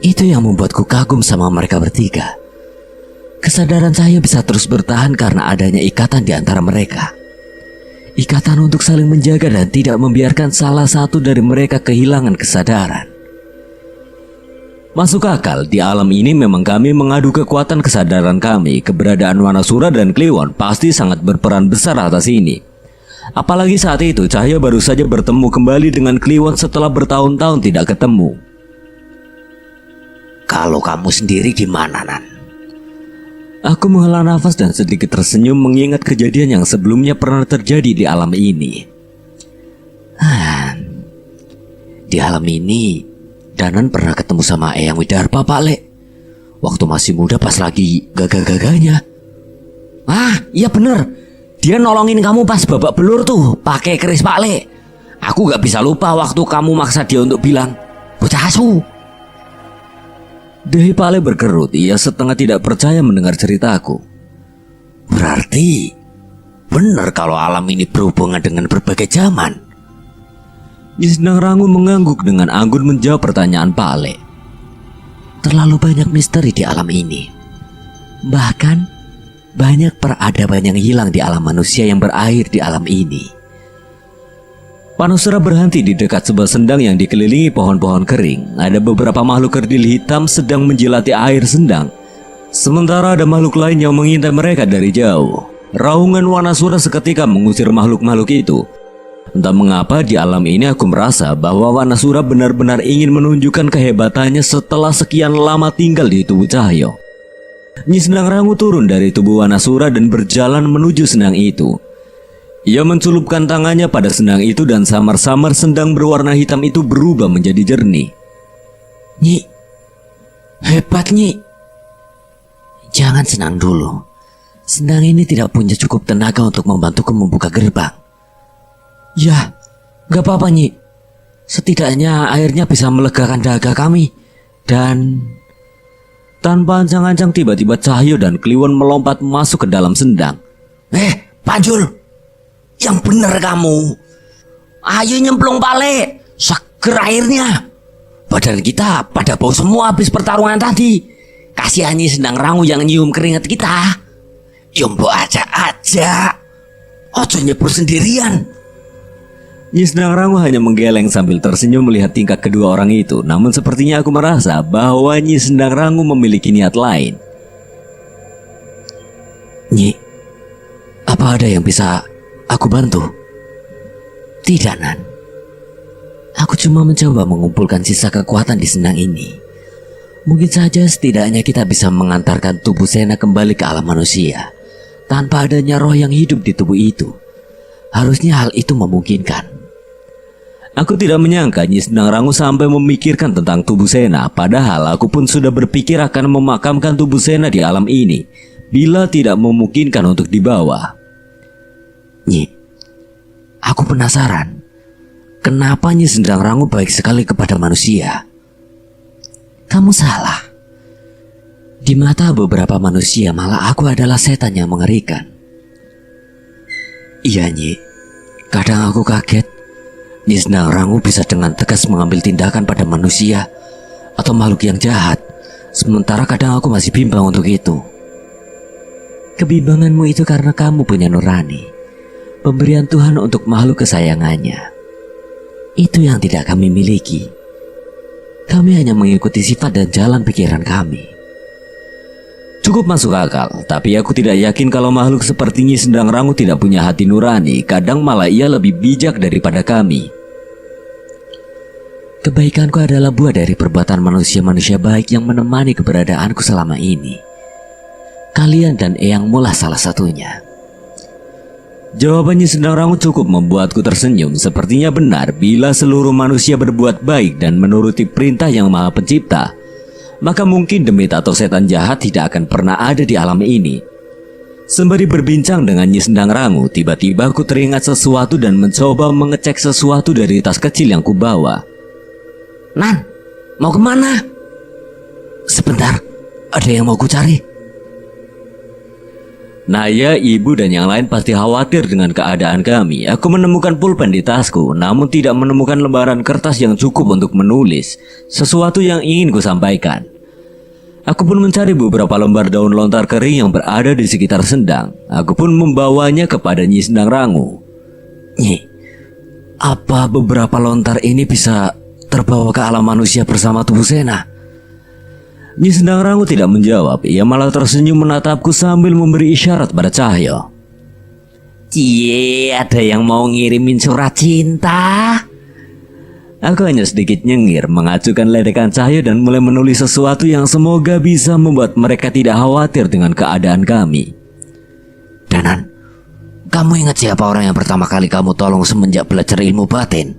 Itu yang membuatku kagum sama mereka bertiga. Kesadaran saya bisa terus bertahan karena adanya ikatan di antara mereka. Ikatan untuk saling menjaga dan tidak membiarkan salah satu dari mereka kehilangan kesadaran. Masuk akal, di alam ini memang kami mengadu kekuatan kesadaran kami. Keberadaan Wanasura dan Kliwon pasti sangat berperan besar atas ini. Apalagi saat itu Cahyo baru saja bertemu kembali dengan Kliwon setelah bertahun-tahun tidak ketemu. Kalau kamu sendiri gimana, Nan? Aku menghela nafas dan sedikit tersenyum mengingat kejadian yang sebelumnya pernah terjadi di alam ini. Di alam ini, Danan pernah ketemu sama Eyang Widarpa, Pak Le. Waktu masih muda pas lagi gagah-gagahnya. Ah, iya bener. Dia nolongin kamu pas babak belur tuh, pakai keris Pak Le. Aku gak bisa lupa waktu kamu maksa dia untuk bilang, bocah asu. Dahi Pak Le berkerut. Ia setengah tidak percaya mendengar ceritaku. Berarti benar kalau alam ini berhubungan dengan berbagai zaman. Nyi Sendang Rangu mengangguk dengan anggun menjawab pertanyaan Pak Le. Terlalu banyak misteri di alam ini. Bahkan banyak peradaban yang hilang di alam manusia yang berakhir di alam ini. Panusura berhenti di dekat sebuah sendang yang dikelilingi pohon-pohon kering. Ada beberapa makhluk kerdil hitam sedang menjilati air sendang. Sementara ada makhluk lain yang mengintai mereka dari jauh. Raungan Wanasura seketika mengusir makhluk-makhluk itu. Entah mengapa di alam ini aku merasa bahwa Wanasura benar-benar ingin menunjukkan kehebatannya setelah sekian lama tinggal di tubuh Cahyo. Nyi Sendang Rangu turun dari tubuh Wanasura dan berjalan menuju sendang itu. Ia mencelupkan tangannya pada sendang itu dan samar-samar sendang berwarna hitam itu berubah menjadi jernih. Nyi, hebat Nyi. Jangan senang dulu. Sendang ini tidak punya cukup tenaga untuk membantuku membuka gerbang. Ya, gak apa-apa Nyi. Setidaknya airnya bisa melegakan dahaga kami. Dan tanpa ancang-ancang tiba-tiba Cahyo dan Kliwon melompat masuk ke dalam sendang. Panjul, yang bener kamu. Ayo nyemplung Pale, seger airnya. Badan kita pada bau semua habis pertarungan tadi. Kasihani Sendang Rangu yang nyium keringat kita. Yombo aja. Ojo nyebur sendirian. Nyi Sendang Rangu hanya menggeleng sambil tersenyum melihat tingkah kedua orang itu. Namun sepertinya aku merasa bahwa Nyi Sendang Rangu memiliki niat lain. Nyi, apa ada yang bisa aku bantu? Tidak, Nan. Aku cuma mencoba mengumpulkan sisa kekuatan di sendang ini. Mungkin saja setidaknya kita bisa mengantarkan tubuh Sena kembali ke alam manusia tanpa adanya roh yang hidup di tubuh itu. Harusnya hal itu memungkinkan. Aku tidak menyangka Nyi Sendang Rangu sampai memikirkan tentang tubuh Sena. Padahal aku pun sudah berpikir akan memakamkan tubuh Sena di alam ini bila tidak memungkinkan untuk dibawa. Nyi, aku penasaran. Kenapa Nyi Sendang Rangu baik sekali kepada manusia? Kamu salah. Di mata beberapa manusia malah aku adalah setan yang mengerikan. Iya Nyi, kadang aku kaget Nyi Sendang Rangu bisa dengan tegas mengambil tindakan pada manusia atau makhluk yang jahat. Sementara kadang aku masih bimbang untuk itu. Kebimbanganmu itu karena kamu punya nurani, pemberian Tuhan untuk makhluk kesayangannya. Itu yang tidak kami miliki. Kami hanya mengikuti sifat dan jalan pikiran kami. Cukup masuk akal, tapi aku tidak yakin kalau makhluk seperti Nyi Sendang Rangu tidak punya hati nurani. Kadang malah ia lebih bijak daripada kami. Kebaikanku adalah buah dari perbuatan manusia-manusia baik yang menemani keberadaanku selama ini. Kalian dan Eyangmu lah salah satunya. Jawabannya Sendang Rangu cukup membuatku tersenyum. Sepertinya benar bila seluruh manusia berbuat baik dan menuruti perintah yang Maha Pencipta, maka mungkin demit atau setan jahat tidak akan pernah ada di alam ini. Sembari berbincang dengan Nyi Sendang Rangu, tiba-tiba aku teringat sesuatu dan mencoba mengecek sesuatu dari tas kecil yang kubawa. Nan, mau kemana? Sebentar, ada yang mau ku cari. Naya, ibu dan yang lain pasti khawatir dengan keadaan kami. Aku menemukan pulpen di tasku, namun tidak menemukan lembaran kertas yang cukup untuk menulis sesuatu yang ingin ku sampaikan. Aku pun mencari beberapa lembar daun lontar kering yang berada di sekitar sendang. Aku pun membawanya kepada Nyi Sendang Rangu. Nyi, apa beberapa lontar ini bisa terbawa ke alam manusia bersama tubuh Sena? Nyi Sendang Rangu tidak menjawab. Ia malah tersenyum menatapku sambil memberi isyarat pada Cahyo. Cie, ada yang mau ngirimin surat cinta? Aku hanya sedikit nyengir, mengacukan ledekan Cahyo dan mulai menulis sesuatu yang semoga bisa membuat mereka tidak khawatir dengan keadaan kami. Danan, kamu ingat siapa orang yang pertama kali kamu tolong semenjak belajar ilmu batin?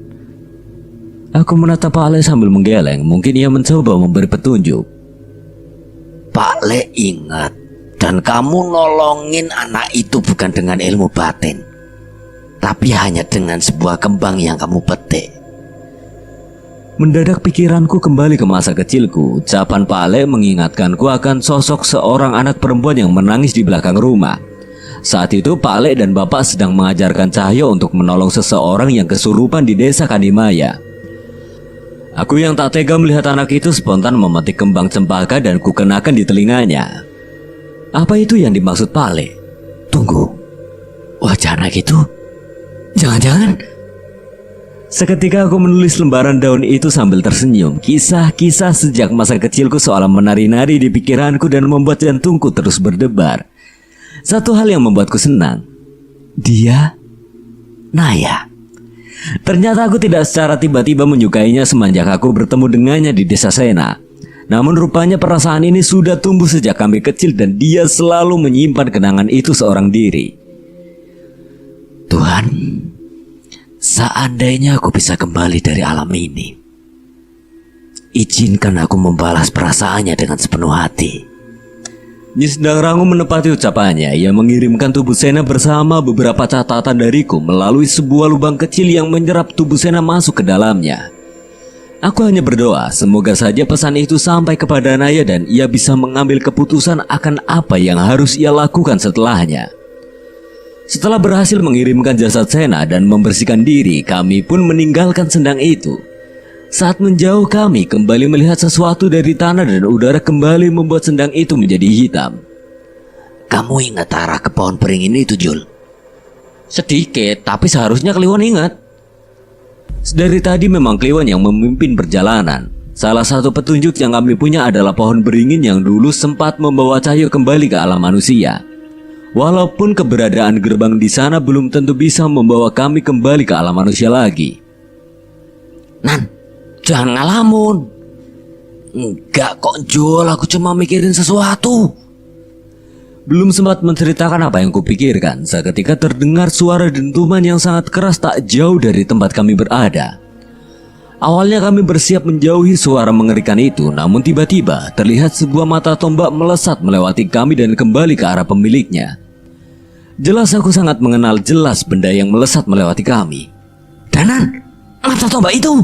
Aku menatap Pak Le sambil menggeleng. Mungkin ia mencoba memberi petunjuk. Pak Le ingat, dan kamu nolongin anak itu bukan dengan ilmu batin, tapi hanya dengan sebuah kembang yang kamu petik. Mendadak pikiranku kembali ke masa kecilku. Ucapan Pak Le mengingatkanku akan sosok seorang anak perempuan yang menangis di belakang rumah. Saat itu Pak Le dan Bapak sedang mengajarkan Cahyo untuk menolong seseorang yang kesurupan di desa Kandimaya. Aku yang tak tega melihat anak itu spontan memetik kembang cempaka dan kukenakan di telinganya. Apa itu yang dimaksud Pale? Tunggu, wajah anak itu jangan-jangan. Seketika aku menulis lembaran daun itu sambil tersenyum. Kisah-kisah sejak masa kecilku seolah menari-nari di pikiranku dan membuat jantungku terus berdebar. Satu hal yang membuatku senang, dia Naya. Ternyata aku tidak secara tiba-tiba menyukainya semenjak aku bertemu dengannya di desa Sena. Namun rupanya perasaan ini sudah tumbuh sejak kami kecil dan dia selalu menyimpan kenangan itu seorang diri. Tuhan, seandainya aku bisa kembali dari alam ini, izinkan aku membalas perasaannya dengan sepenuh hati. Nyi Sedang Rangu menepati ucapannya. Ia mengirimkan tubuh Sena bersama beberapa catatan dariku melalui sebuah lubang kecil yang menyerap tubuh Sena masuk ke dalamnya. Aku hanya berdoa semoga saja pesan itu sampai kepada Naya dan ia bisa mengambil keputusan akan apa yang harus ia lakukan setelahnya. Setelah berhasil mengirimkan jasad Sena dan membersihkan diri, kami pun meninggalkan sendang itu. Saat menjauh kami kembali melihat sesuatu dari tanah dan udara kembali membuat sendang itu menjadi hitam. Kamu ingat arah ke pohon beringin itu, Jul? Sedikit, tapi seharusnya Kliwon ingat. Dari tadi memang Kliwon yang memimpin perjalanan. Salah satu petunjuk yang kami punya adalah pohon beringin yang dulu sempat membawa Cahyo kembali ke alam manusia. Walaupun keberadaan gerbang di sana belum tentu bisa membawa kami kembali ke alam manusia lagi. Nan, jangan ngalamun. Enggak kok, Jul, aku cuma mikirin sesuatu. Belum sempat menceritakan apa yang kupikirkan, seketika terdengar suara dentuman yang sangat keras tak jauh dari tempat kami berada. Awalnya kami bersiap menjauhi suara mengerikan itu, namun tiba-tiba terlihat sebuah mata tombak melesat melewati kami dan kembali ke arah pemiliknya. Jelas aku sangat mengenal jelas benda yang melesat melewati kami. Danan, mata tombak itu.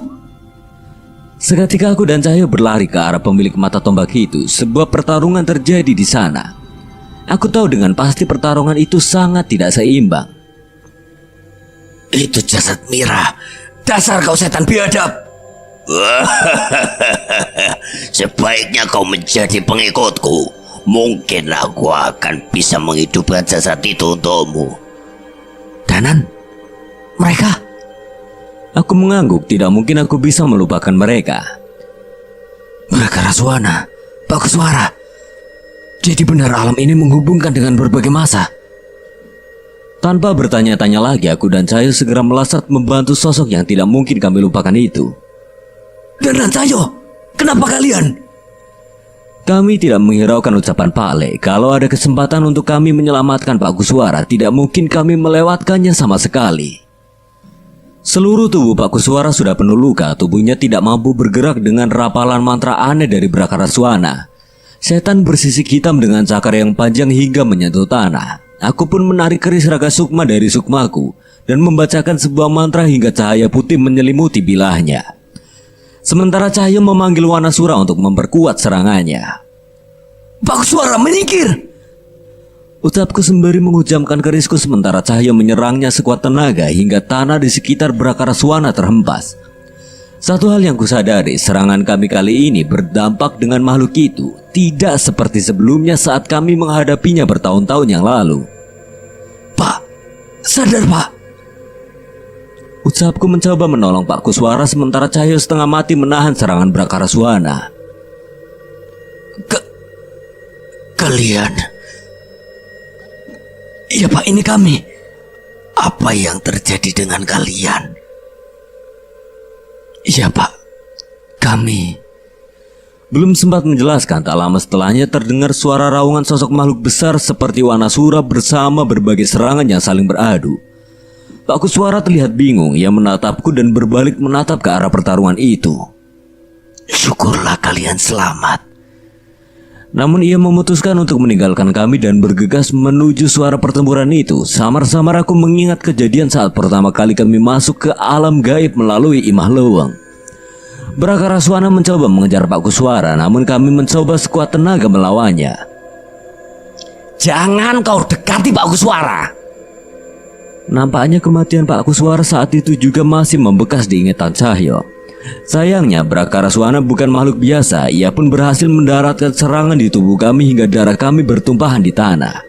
Seketika aku dan Cahyo berlari ke arah pemilik mata tombak itu. Sebuah pertarungan terjadi di sana. Aku tahu dengan pasti pertarungan itu sangat tidak seimbang. Itu jasad Mira. Dasar kau setan biadab. Sebaiknya kau menjadi pengikutku. Mungkin aku akan bisa menghidupkan jasad itu untukmu. Danan, mereka. Aku mengangguk, tidak mungkin aku bisa melupakan mereka. Mereka Raswana, Pak Kuswara. Jadi benar alam ini menghubungkan dengan berbagai masa. Tanpa bertanya-tanya lagi, aku dan Cahyo segera melesat membantu sosok yang tidak mungkin kami lupakan itu. Danan, Cahyo, kenapa kalian? Kami tidak menghiraukan ucapan Pale. Kalau ada kesempatan untuk kami menyelamatkan Pak Kuswara, tidak mungkin kami melewatkannya sama sekali. Seluruh tubuh Pak Kuswara sudah penuh luka. Tubuhnya tidak mampu bergerak dengan rapalan mantra aneh dari Brakaraswana. Setan bersisik hitam dengan cakar yang panjang hingga menyentuh tanah. Aku pun menarik keris raga sukma dari sukmaku dan membacakan sebuah mantra hingga cahaya putih menyelimuti bilahnya. Sementara Cahyo memanggil Wanasura untuk memperkuat serangannya. Pak Kuswara menyingkir. Ucapku sembari menghujamkan kerisku sementara Cahyo menyerangnya sekuat tenaga hingga tanah di sekitar Brakaraswana terhempas. Satu hal yang kusadari, serangan kami kali ini berdampak dengan makhluk itu. Tidak seperti sebelumnya saat kami menghadapinya bertahun-tahun yang lalu. Pak, sadar Pak. Ucapku mencoba menolong Pak Kuswara sementara Cahyo setengah mati menahan serangan Brakaraswana. Kalian. Iya Pak, ini kami. Apa yang terjadi dengan kalian? Iya Pak, kami. Belum sempat menjelaskan, tak lama setelahnya terdengar suara raungan sosok makhluk besar seperti Wanasura bersama berbagai serangan yang saling beradu. Pak Kuswara terlihat bingung, ia menatapku dan berbalik menatap ke arah pertarungan itu. Syukurlah kalian selamat. Namun ia memutuskan untuk meninggalkan kami dan bergegas menuju suara pertempuran itu. Samar-samar aku mengingat kejadian saat pertama kali kami masuk ke alam gaib melalui Imah Leweng. Brakaraswana mencoba mengejar Pak Kuswara, namun kami mencoba sekuat tenaga melawannya. Jangan kau dekati Pak Kuswara. Nampaknya kematian Pak Kuswara saat itu juga masih membekas di ingatan Cahyo. Sayangnya Brakaraswana bukan makhluk biasa. Ia pun berhasil mendaratkan serangan di tubuh kami hingga darah kami bertumpahan di tanah.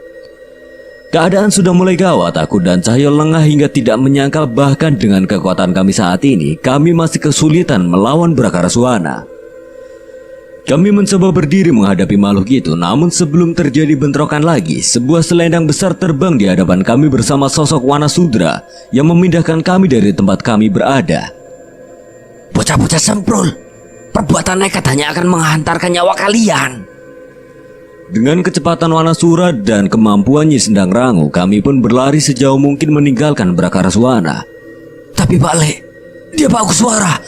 Keadaan sudah mulai gawat. Aku dan Cahyo lengah hingga tidak menyangkal bahkan dengan kekuatan kami saat ini, kami masih kesulitan melawan Brakaraswana. Kami mencoba berdiri menghadapi makhluk itu, namun sebelum terjadi bentrokan lagi, sebuah selendang besar terbang di hadapan kami bersama sosok Wanasudra yang memindahkan kami dari tempat kami berada. Bocah-bocah semprul, perbuatan nekat hanya akan menghantarkan nyawa kalian. Dengan kecepatan Wanasura dan kemampuan Nyi Sendang Rangu, kami pun berlari sejauh mungkin meninggalkan Brakaraswana. Tapi Pak Le, dia bagus suara.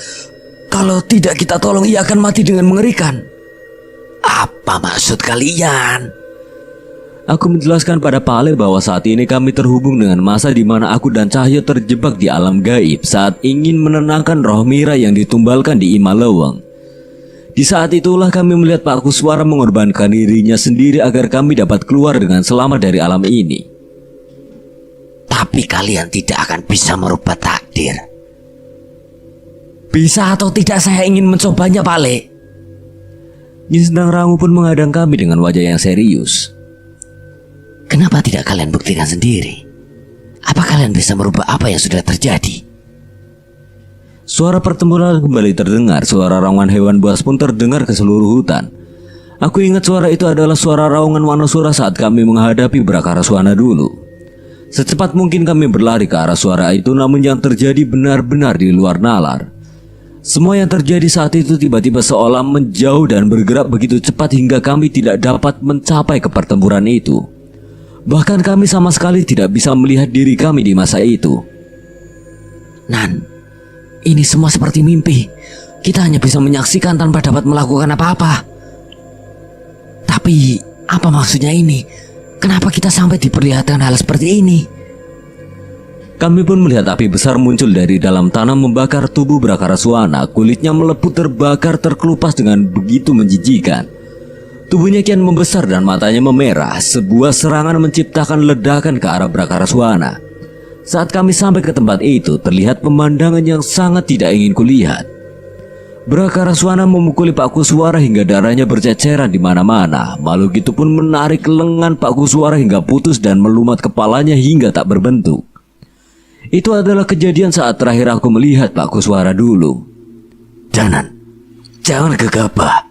Kalau tidak kita tolong, ia akan mati dengan mengerikan. Apa maksud kalian? Aku menjelaskan pada Pale bahwa saat ini kami terhubung dengan masa di mana aku dan Cahyo terjebak di alam gaib saat ingin menenangkan roh Mira yang ditumbalkan di Imaleweng. Di saat itulah kami melihat Pak Kuswara mengorbankan dirinya sendiri agar kami dapat keluar dengan selamat dari alam ini. Tapi kalian tidak akan bisa merubah takdir. Bisa atau tidak saya ingin mencobanya, Pak Le. Nyi Sendang Rangu pun menghadang kami dengan wajah yang serius. Kenapa tidak kalian buktikan sendiri? Apa kalian bisa merubah apa yang sudah terjadi? Suara pertempuran kembali terdengar. Suara raungan hewan buas pun terdengar ke seluruh hutan. Aku ingat suara itu adalah suara raungan Wanasura saat kami menghadapi Brakaraswana dulu. Secepat mungkin kami berlari ke arah suara itu, namun yang terjadi benar-benar di luar nalar. Semua yang terjadi saat itu tiba-tiba seolah menjauh dan bergerak begitu cepat hingga kami tidak dapat mencapai ke pertempuran itu. Bahkan kami sama sekali tidak bisa melihat diri kami di masa itu. Nan, ini semua seperti mimpi. Kita hanya bisa menyaksikan tanpa dapat melakukan apa-apa. Tapi apa maksudnya ini? Kenapa kita sampai diperlihatkan hal seperti ini? Kami pun melihat api besar muncul dari dalam tanah membakar tubuh Brakaraswana. Kulitnya melepuh terbakar terkelupas dengan begitu menjijikan. Tubuhnya kian membesar dan matanya memerah. Sebuah serangan menciptakan ledakan ke arah Brakaraswana. Saat kami sampai ke tempat itu, terlihat pemandangan yang sangat tidak ingin kulihat. Brakaraswana memukuli Pak Kuswara hingga darahnya berceceran di mana-mana. Makhluk itu pun menarik lengan Pak Kuswara hingga putus dan melumat kepalanya hingga tak berbentuk. Itu adalah kejadian saat terakhir aku melihat Pak Kuswara dulu. Jangan gegabah.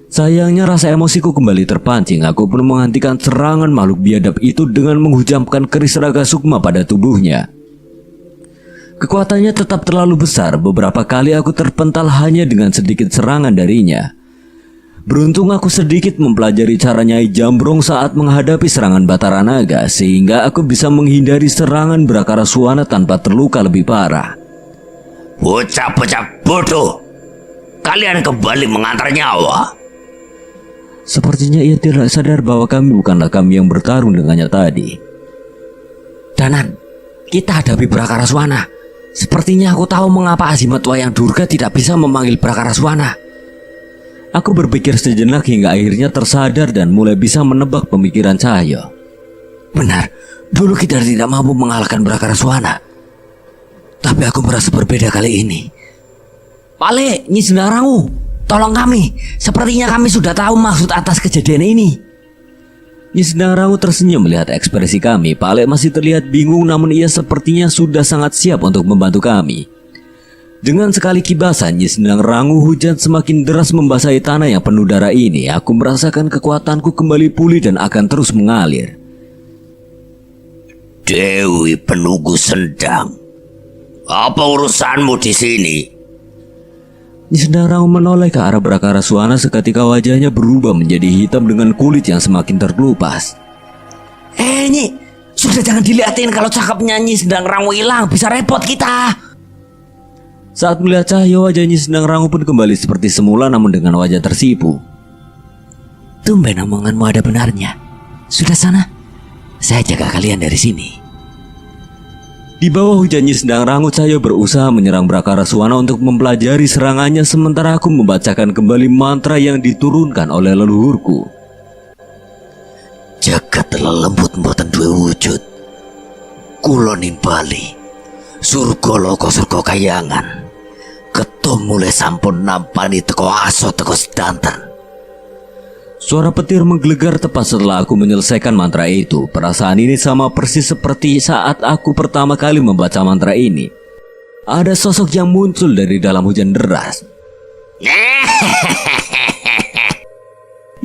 Sayangnya rasa emosiku kembali terpancing. Aku pun menghentikan serangan makhluk biadab itu dengan menghujamkan keris Raga Sukma pada tubuhnya. Kekuatannya tetap terlalu besar. Beberapa kali aku terpental hanya dengan sedikit serangan darinya. Beruntung aku sedikit mempelajari cara Nyai Jambrong saat menghadapi serangan Batara Naga, sehingga aku bisa menghindari serangan Brakaraswana tanpa terluka lebih parah. Bocah-bocah bodoh, kalian kembali mengantar nyawa. Sepertinya ia tidak sadar bahwa kami bukanlah kami yang bertarung dengannya tadi. Danan, kita hadapi Brakaraswana. Sepertinya aku tahu mengapa Azimat Wayang Durga tidak bisa memanggil Brakaraswana. Aku berpikir sejenak hingga akhirnya tersadar dan mulai bisa menebak pemikiran Cahyo. Benar, dulu kita tidak mampu mengalahkan Brakaraswana. Tapi aku merasa berbeda kali ini. Pale, Nyi Sendang Rangu, tolong kami. Sepertinya kami sudah tahu maksud atas kejadian ini. Nyi Sendang Rangu tersenyum melihat ekspresi kami. Pale masih terlihat bingung, namun ia sepertinya sudah sangat siap untuk membantu kami. Dengan sekali kibasan Nyi Sendang Rangu, hujan semakin deras membasahi tanah yang penuh darah ini. Aku merasakan kekuatanku kembali pulih dan akan terus mengalir. Dewi Penunggu Sendang, apa urusanmu di sini? Nyi Sendang Rangu menoleh ke arah Brakaraswana. Seketika wajahnya berubah menjadi hitam dengan kulit yang semakin terkelupas. Nyi, sudah jangan dilihatin. Kalau cakepnya Nyi Sendang Rangu hilang, bisa repot kita. Saat melihat Cahyo, wajah Nyi Sendang Rangu pun kembali seperti semula, namun dengan wajah tersipu. Tumben omonganmu ada benarnya. Sudah sana, saya jaga kalian dari sini. Di bawah hujan Nyi Sendang Rangu, Cahyo berusaha menyerang Brakaraswana untuk mempelajari serangannya, sementara aku membacakan kembali mantra yang diturunkan oleh leluhurku. Jagat lelembut mboten duwe wujud. Kula nimbali surga loko surga kayangan. Kuto mulai sampun nampani teko aso teko sedanten. Suara petir menggelegar tepat setelah aku menyelesaikan mantra itu. Perasaan ini sama persis seperti saat aku pertama kali membaca mantra ini. Ada sosok yang muncul dari dalam hujan deras.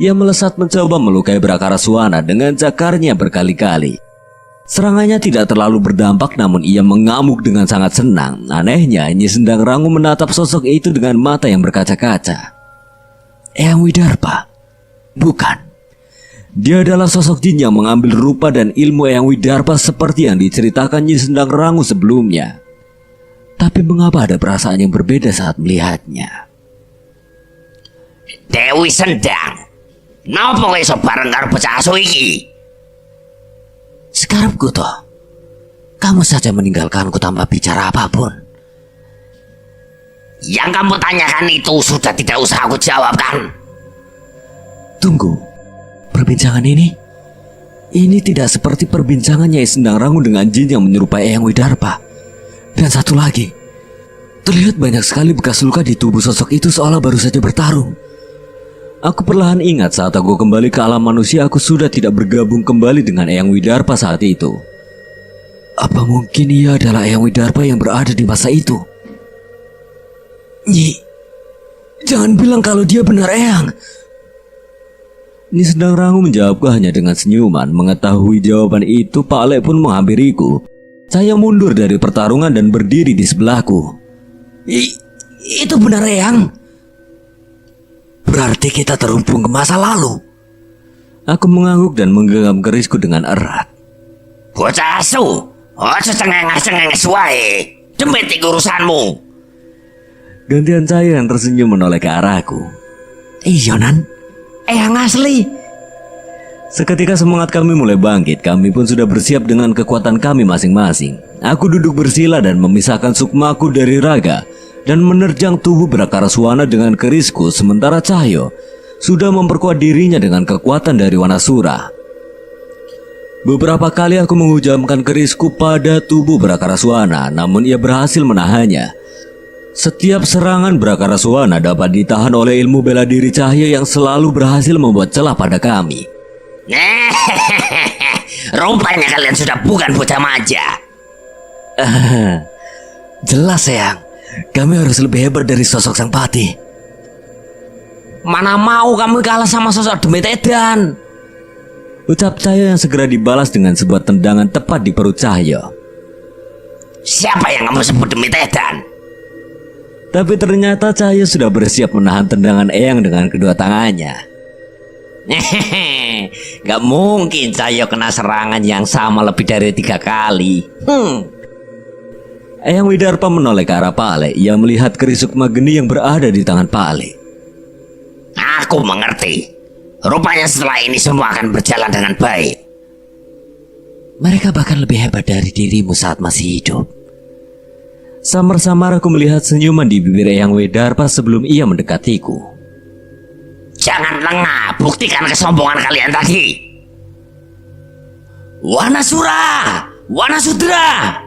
Ia melesat mencoba melukai Brakaraswana dengan cakarnya berkali-kali. Serangannya tidak terlalu berdampak, namun ia mengamuk dengan sangat senang. Anehnya, Nyi Sendang Rangu menatap sosok itu dengan mata yang berkaca-kaca. Eyang Widarpa? Bukan. Dia adalah sosok jin yang mengambil rupa dan ilmu Eyang Widarpa seperti yang diceritakan Nyi Sendang Rangu sebelumnya. Tapi mengapa ada perasaan yang berbeda saat melihatnya? Dewi Sendang, napa kowe iso bareng karo bocah asu iki? Sekarang Kuto, kamu saja meninggalkanku tanpa bicara apapun. Yang kamu tanyakan itu sudah tidak usah aku jawab kan? Tunggu, perbincangan ini tidak seperti perbincangan Nyai Sendang Rangu dengan jin yang menyerupai Eyang Widarpa. Dan satu lagi, terlihat banyak sekali bekas luka di tubuh sosok itu seolah baru saja bertarung. Aku perlahan ingat saat aku kembali ke alam manusia, aku sudah tidak bergabung kembali dengan Eyang Widarpa saat itu. Apa mungkin ia adalah Eyang Widarpa yang berada di masa itu? Nyi, jangan bilang kalau dia benar Eyang. Nyi Sendang Rangu menjawabku hanya dengan senyuman. Mengetahui jawaban itu, Pak Lek pun menghampiriku. Saya mundur dari pertarungan dan berdiri di sebelahku. Itu benar Eyang? Berarti kita terhubung ke masa lalu. Aku mengangguk dan menggenggam kerisku dengan erat. Bocah asu, ojo cengenges-cengenges wae. Demit iki urusanmu. Gantian saya yang tersenyum menoleh ke arahku. Iya Nan, Eyang asli. Seketika semangat kami mulai bangkit. Kami pun sudah bersiap dengan kekuatan kami masing-masing. Aku duduk bersila dan memisahkan sukmaku dari raga dan menerjang tubuh Brakaraswana dengan kerisku, sementara Cahyo sudah memperkuat dirinya dengan kekuatan dari Wanasura. Beberapa kali aku menghujamkan kerisku pada tubuh Brakaraswana, namun ia berhasil menahannya. Setiap serangan Brakaraswana dapat ditahan oleh ilmu bela diri Cahyo yang selalu berhasil membuat celah pada kami. Rupanya kalian sudah bukan bocah manja. Jelas Eyang, kami harus lebih hebat dari sosok Sang Patih. Mana mau kamu kalah sama sosok Demit Edan? Ucap Cahyo yang segera dibalas dengan sebuah tendangan tepat di perut Cahyo. Siapa yang kamu sebut Demit Edan? Tapi ternyata Cahyo sudah bersiap menahan tendangan Eyang dengan kedua tangannya. Gak mungkin Cahyo kena serangan yang sama lebih dari 3 kali. Eyang Widarpa menoleh ke arah Pak Lek. Ia melihat keris sukma geni yang berada di tangan Pak Lek. Aku mengerti. Rupanya setelah ini semua akan berjalan dengan baik. Mereka bahkan lebih hebat dari dirimu saat masih hidup. Samar-samar aku melihat senyuman di bibir Eyang Widarpa sebelum ia mendekatiku. Jangan lengah, buktikan kesombongan kalian tadi. Wanasura! Wanasudra!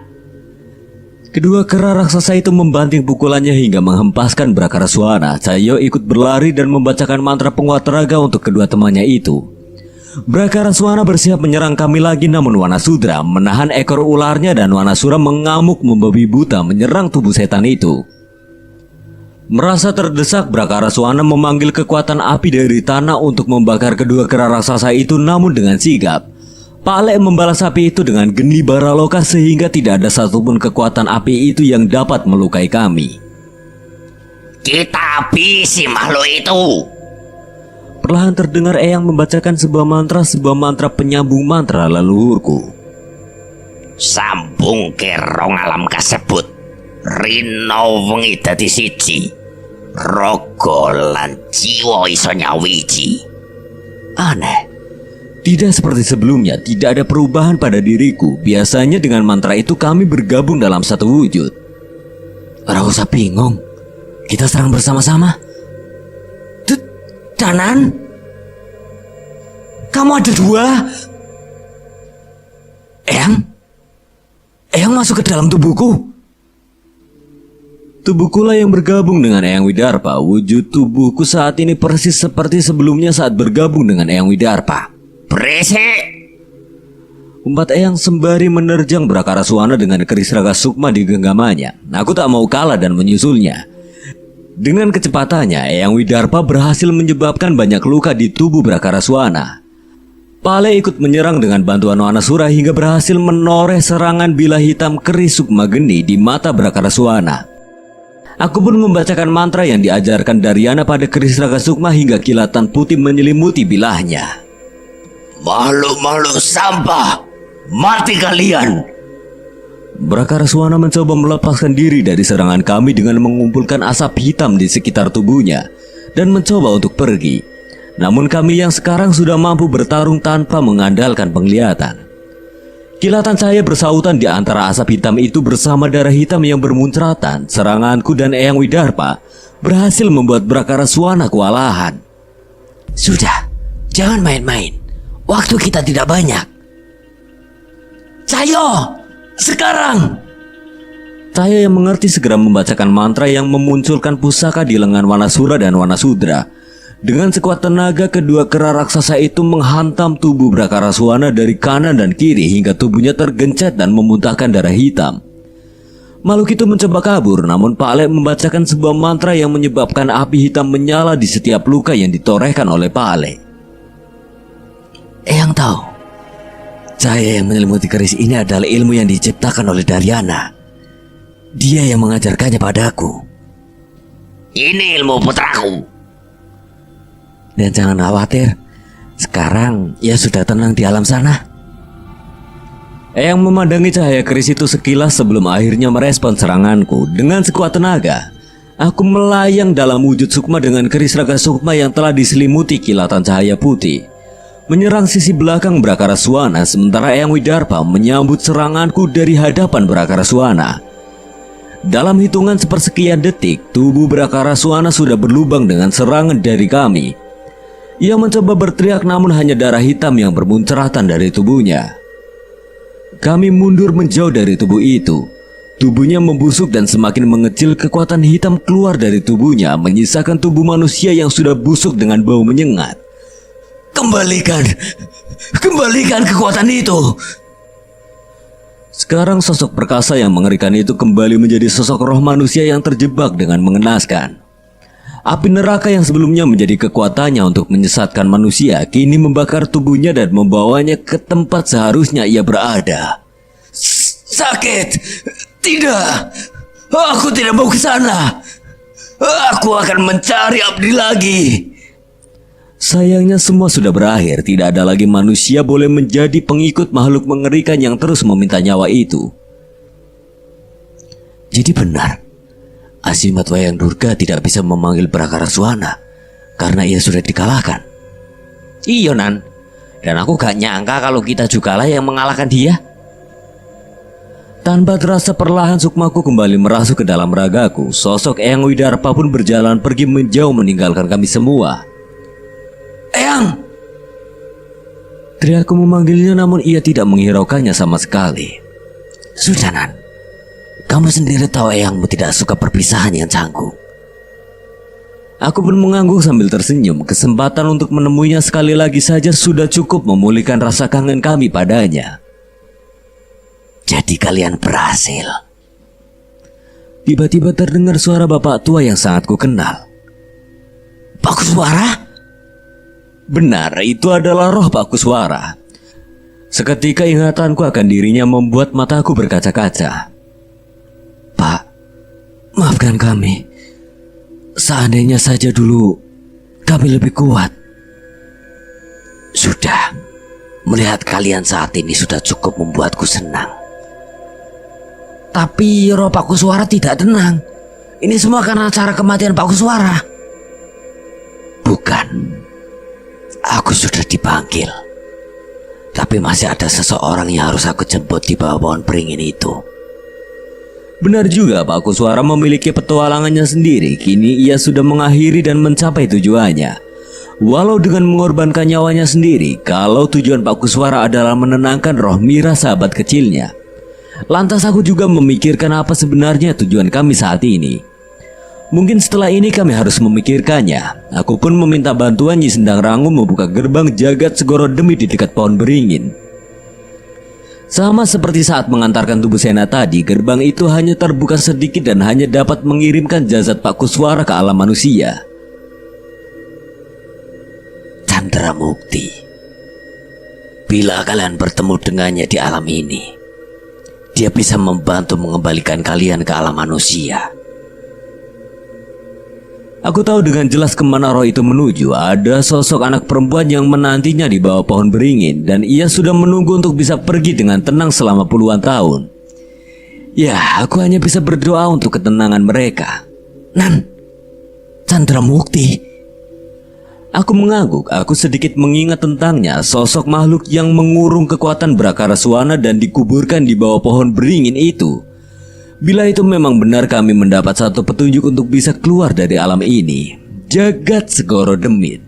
Kedua kera raksasa itu membanting pukulannya hingga menghempaskan Brakaraswana. Cahyo ikut berlari dan membacakan mantra penguat raga untuk kedua temannya itu. Brakaraswana bersiap menyerang kami lagi, namun Wanasudra menahan ekor ularnya dan Wanasura mengamuk membabi buta menyerang tubuh setan itu. Merasa terdesak, Brakaraswana memanggil kekuatan api dari tanah untuk membakar kedua kera raksasa itu, namun dengan sigap. Pak Lek membalas api itu dengan geni baraloka sehingga tidak ada satupun kekuatan api itu yang dapat melukai kami. Kita habisi makhluk itu. Perlahan terdengar Eyang membacakan sebuah mantra penyambung mantra leluhurku. Sambung ke rong alam kasebut. Rino wengi dadi siji. Raga lan jiwa iso nyawiji. Aneh. Tidak seperti sebelumnya, tidak ada perubahan pada diriku. Biasanya dengan mantra itu kami bergabung dalam satu wujud. Ora usah bingung. Kita serang bersama-sama. Danan, kamu ada 2. Eyang masuk ke dalam tubuhku. Tubuhkulah yang bergabung dengan Eyang Widarpa. Wujud tubuhku saat ini persis seperti sebelumnya saat bergabung dengan Eyang Widarpa. Berisik! Umpat Eyang sembari menerjang Brakaraswana dengan keris raga sukma di genggamannya. Aku tak mau kalah dan menyusulnya. Dengan kecepatannya, Eyang Widarpa berhasil menyebabkan banyak luka di tubuh Brakaraswana. Pale ikut menyerang dengan bantuan Wanasura hingga berhasil menoreh serangan bilah hitam keris sukma geni di mata Brakaraswana. Aku pun membacakan mantra yang diajarkan Daryana pada keris raga sukma hingga kilatan putih menyelimuti bilahnya. Makhluk-makhluk sampah, mati kalian! Brakaraswana mencoba melepaskan diri dari serangan kami dengan mengumpulkan asap hitam di sekitar tubuhnya dan mencoba untuk pergi. Namun kami yang sekarang sudah mampu bertarung tanpa mengandalkan penglihatan. Kilatan cahaya bersautan di antara asap hitam itu bersama darah hitam yang bermuncratan. Seranganku dan Eyang Widarpa berhasil membuat Brakaraswana kewalahan. Sudah, jangan main-main. Waktu kita tidak banyak. Cayo, sekarang! Cahaya yang mengerti segera membacakan mantra yang memunculkan pusaka di lengan Wanasura dan Wanasudra. Dengan sekuat tenaga, kedua kera raksasa itu menghantam tubuh Brakaraswana dari kanan dan kiri hingga tubuhnya tergencet dan memuntahkan darah hitam. Makhluk itu mencoba kabur, namun Pale membacakan sebuah mantra yang menyebabkan api hitam menyala di setiap luka yang ditorehkan oleh Pale. Eyang tahu, cahaya yang menyelimuti keris ini adalah ilmu yang diciptakan oleh Daryana. Dia yang mengajarkannya padaku. Ini ilmu putraku. Dan jangan khawatir, sekarang ia sudah tenang di alam sana. Eyang memandangi cahaya keris itu sekilas sebelum akhirnya merespon seranganku. Dengan sekuat tenaga, aku melayang dalam wujud sukma dengan keris raga sukma yang telah diselimuti kilatan cahaya putih, menyerang sisi belakang Brakaraswana, sementara Eyang Widarpa menyambut seranganku dari hadapan Brakaraswana. Dalam hitungan sepersekian detik, tubuh Brakaraswana sudah berlubang dengan serangan dari kami. Ia mencoba berteriak namun hanya darah hitam yang bermuncratan dari tubuhnya. Kami mundur menjauh dari tubuh itu. Tubuhnya membusuk dan semakin mengecil, kekuatan hitam keluar dari tubuhnya, menyisakan tubuh manusia yang sudah busuk dengan bau menyengat. Kembalikan kekuatan itu. Sekarang sosok perkasa yang mengerikan itu kembali menjadi sosok roh manusia yang terjebak dengan mengenaskan. Api neraka yang sebelumnya menjadi kekuatannya untuk menyesatkan manusia kini membakar tubuhnya dan membawanya ke tempat seharusnya ia berada. Sakit! Tidak! Aku tidak mau ke sana! Aku akan mencari Abdi lagi! Sayangnya semua sudah berakhir. Tidak ada lagi manusia boleh menjadi pengikut makhluk mengerikan yang terus meminta nyawa itu. Jadi benar, Asimat Wayang Durga tidak bisa memanggil Brakaraswana karena ia sudah dikalahkan. Iya Nan, dan aku gak nyangka kalau kita jugalah yang mengalahkan dia. Tanpa terasa perlahan sukmaku kembali merasuk ke dalam ragaku. Sosok Eyang Widarpa pun berjalan pergi menjauh meninggalkan kami semua. Eyang! Teriakku memanggilnya namun ia tidak menghiraukannya sama sekali. Sudah Nan, kamu sendiri tahu Eyangmu tidak suka perpisahan yang canggung. Aku pun mengangguk sambil tersenyum. Kesempatan untuk menemuinya sekali lagi saja sudah cukup memulihkan rasa kangen kami padanya. Jadi kalian berhasil. Tiba-tiba terdengar suara bapak tua yang sangat kukenal. Pak Kuswara? Benar, itu adalah roh Pak Kuswara. Seketika ingatanku akan dirinya membuat mataku berkaca-kaca. Pak, maafkan kami. Seandainya saja dulu kami lebih kuat. Sudah, melihat kalian saat ini sudah cukup membuatku senang. Tapi roh Pak Kuswara tidak tenang. Ini semua karena cara kematian Pak Kuswara. Bukan, aku sudah dipanggil. Tapi masih ada seseorang yang harus aku jemput di bawah pohon beringin itu. Benar juga, Pak Kuswara memiliki petualangannya sendiri. Kini ia sudah mengakhiri dan mencapai tujuannya. Walau dengan mengorbankan nyawanya sendiri, kalau tujuan Pak Kuswara adalah menenangkan roh Mira sahabat kecilnya. Lantas aku juga memikirkan apa sebenarnya tujuan kami saat ini. Mungkin setelah ini kami harus memikirkannya. Aku pun meminta bantuan Nyi Sendang Rangu membuka gerbang jagat Segoro Demit di dekat pohon beringin. Sama seperti saat mengantarkan tubuh Sena tadi, gerbang itu hanya terbuka sedikit dan hanya dapat mengirimkan jasad Pak Kuswara ke alam manusia. Chandra Mukti, bila kalian bertemu dengannya di alam ini, dia bisa membantu mengembalikan kalian ke alam manusia. Aku tahu dengan jelas kemana roh itu menuju. Ada sosok anak perempuan yang menantinya di bawah pohon beringin, dan ia sudah menunggu untuk bisa pergi dengan tenang selama puluhan tahun. Ya, aku hanya bisa berdoa untuk ketenangan mereka. Nan, Chandra Mukti. Aku mengangguk. Aku sedikit mengingat tentangnya, sosok makhluk yang mengurung kekuatan Brakaraswana dan dikuburkan di bawah pohon beringin itu. Bila itu memang benar, kami mendapat satu petunjuk untuk bisa keluar dari alam ini. Jagat Segoro Demit,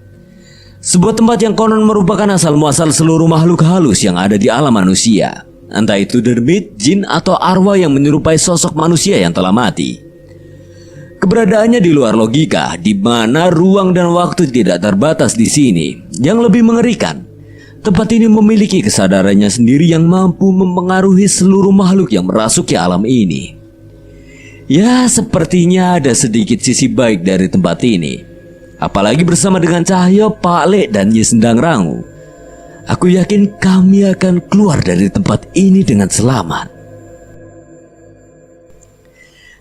sebuah tempat yang konon merupakan asal muasal seluruh makhluk halus yang ada di alam manusia. Entah itu demit, jin, atau arwah yang menyerupai sosok manusia yang telah mati. Keberadaannya di luar logika, di mana ruang dan waktu tidak terbatas di sini. Yang lebih mengerikan, tempat ini memiliki kesadarannya sendiri yang mampu mempengaruhi seluruh makhluk yang merasuki alam ini. Ya, sepertinya ada sedikit sisi baik dari tempat ini. Apalagi bersama dengan Cahyo, Pak Le, dan Nyi Sendang Rangu. Aku yakin kami akan keluar dari tempat ini dengan selamat.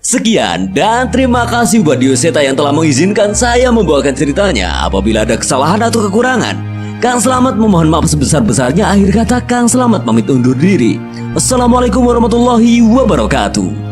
Sekian dan terima kasih buat Dioseta yang telah mengizinkan saya membawakan ceritanya. Apabila ada kesalahan atau kekurangan, Kang Slamet memohon maaf sebesar-besarnya. Akhir kata, Kang Slamet pamit undur diri. Wassalamualaikum warahmatullahi wabarakatuh.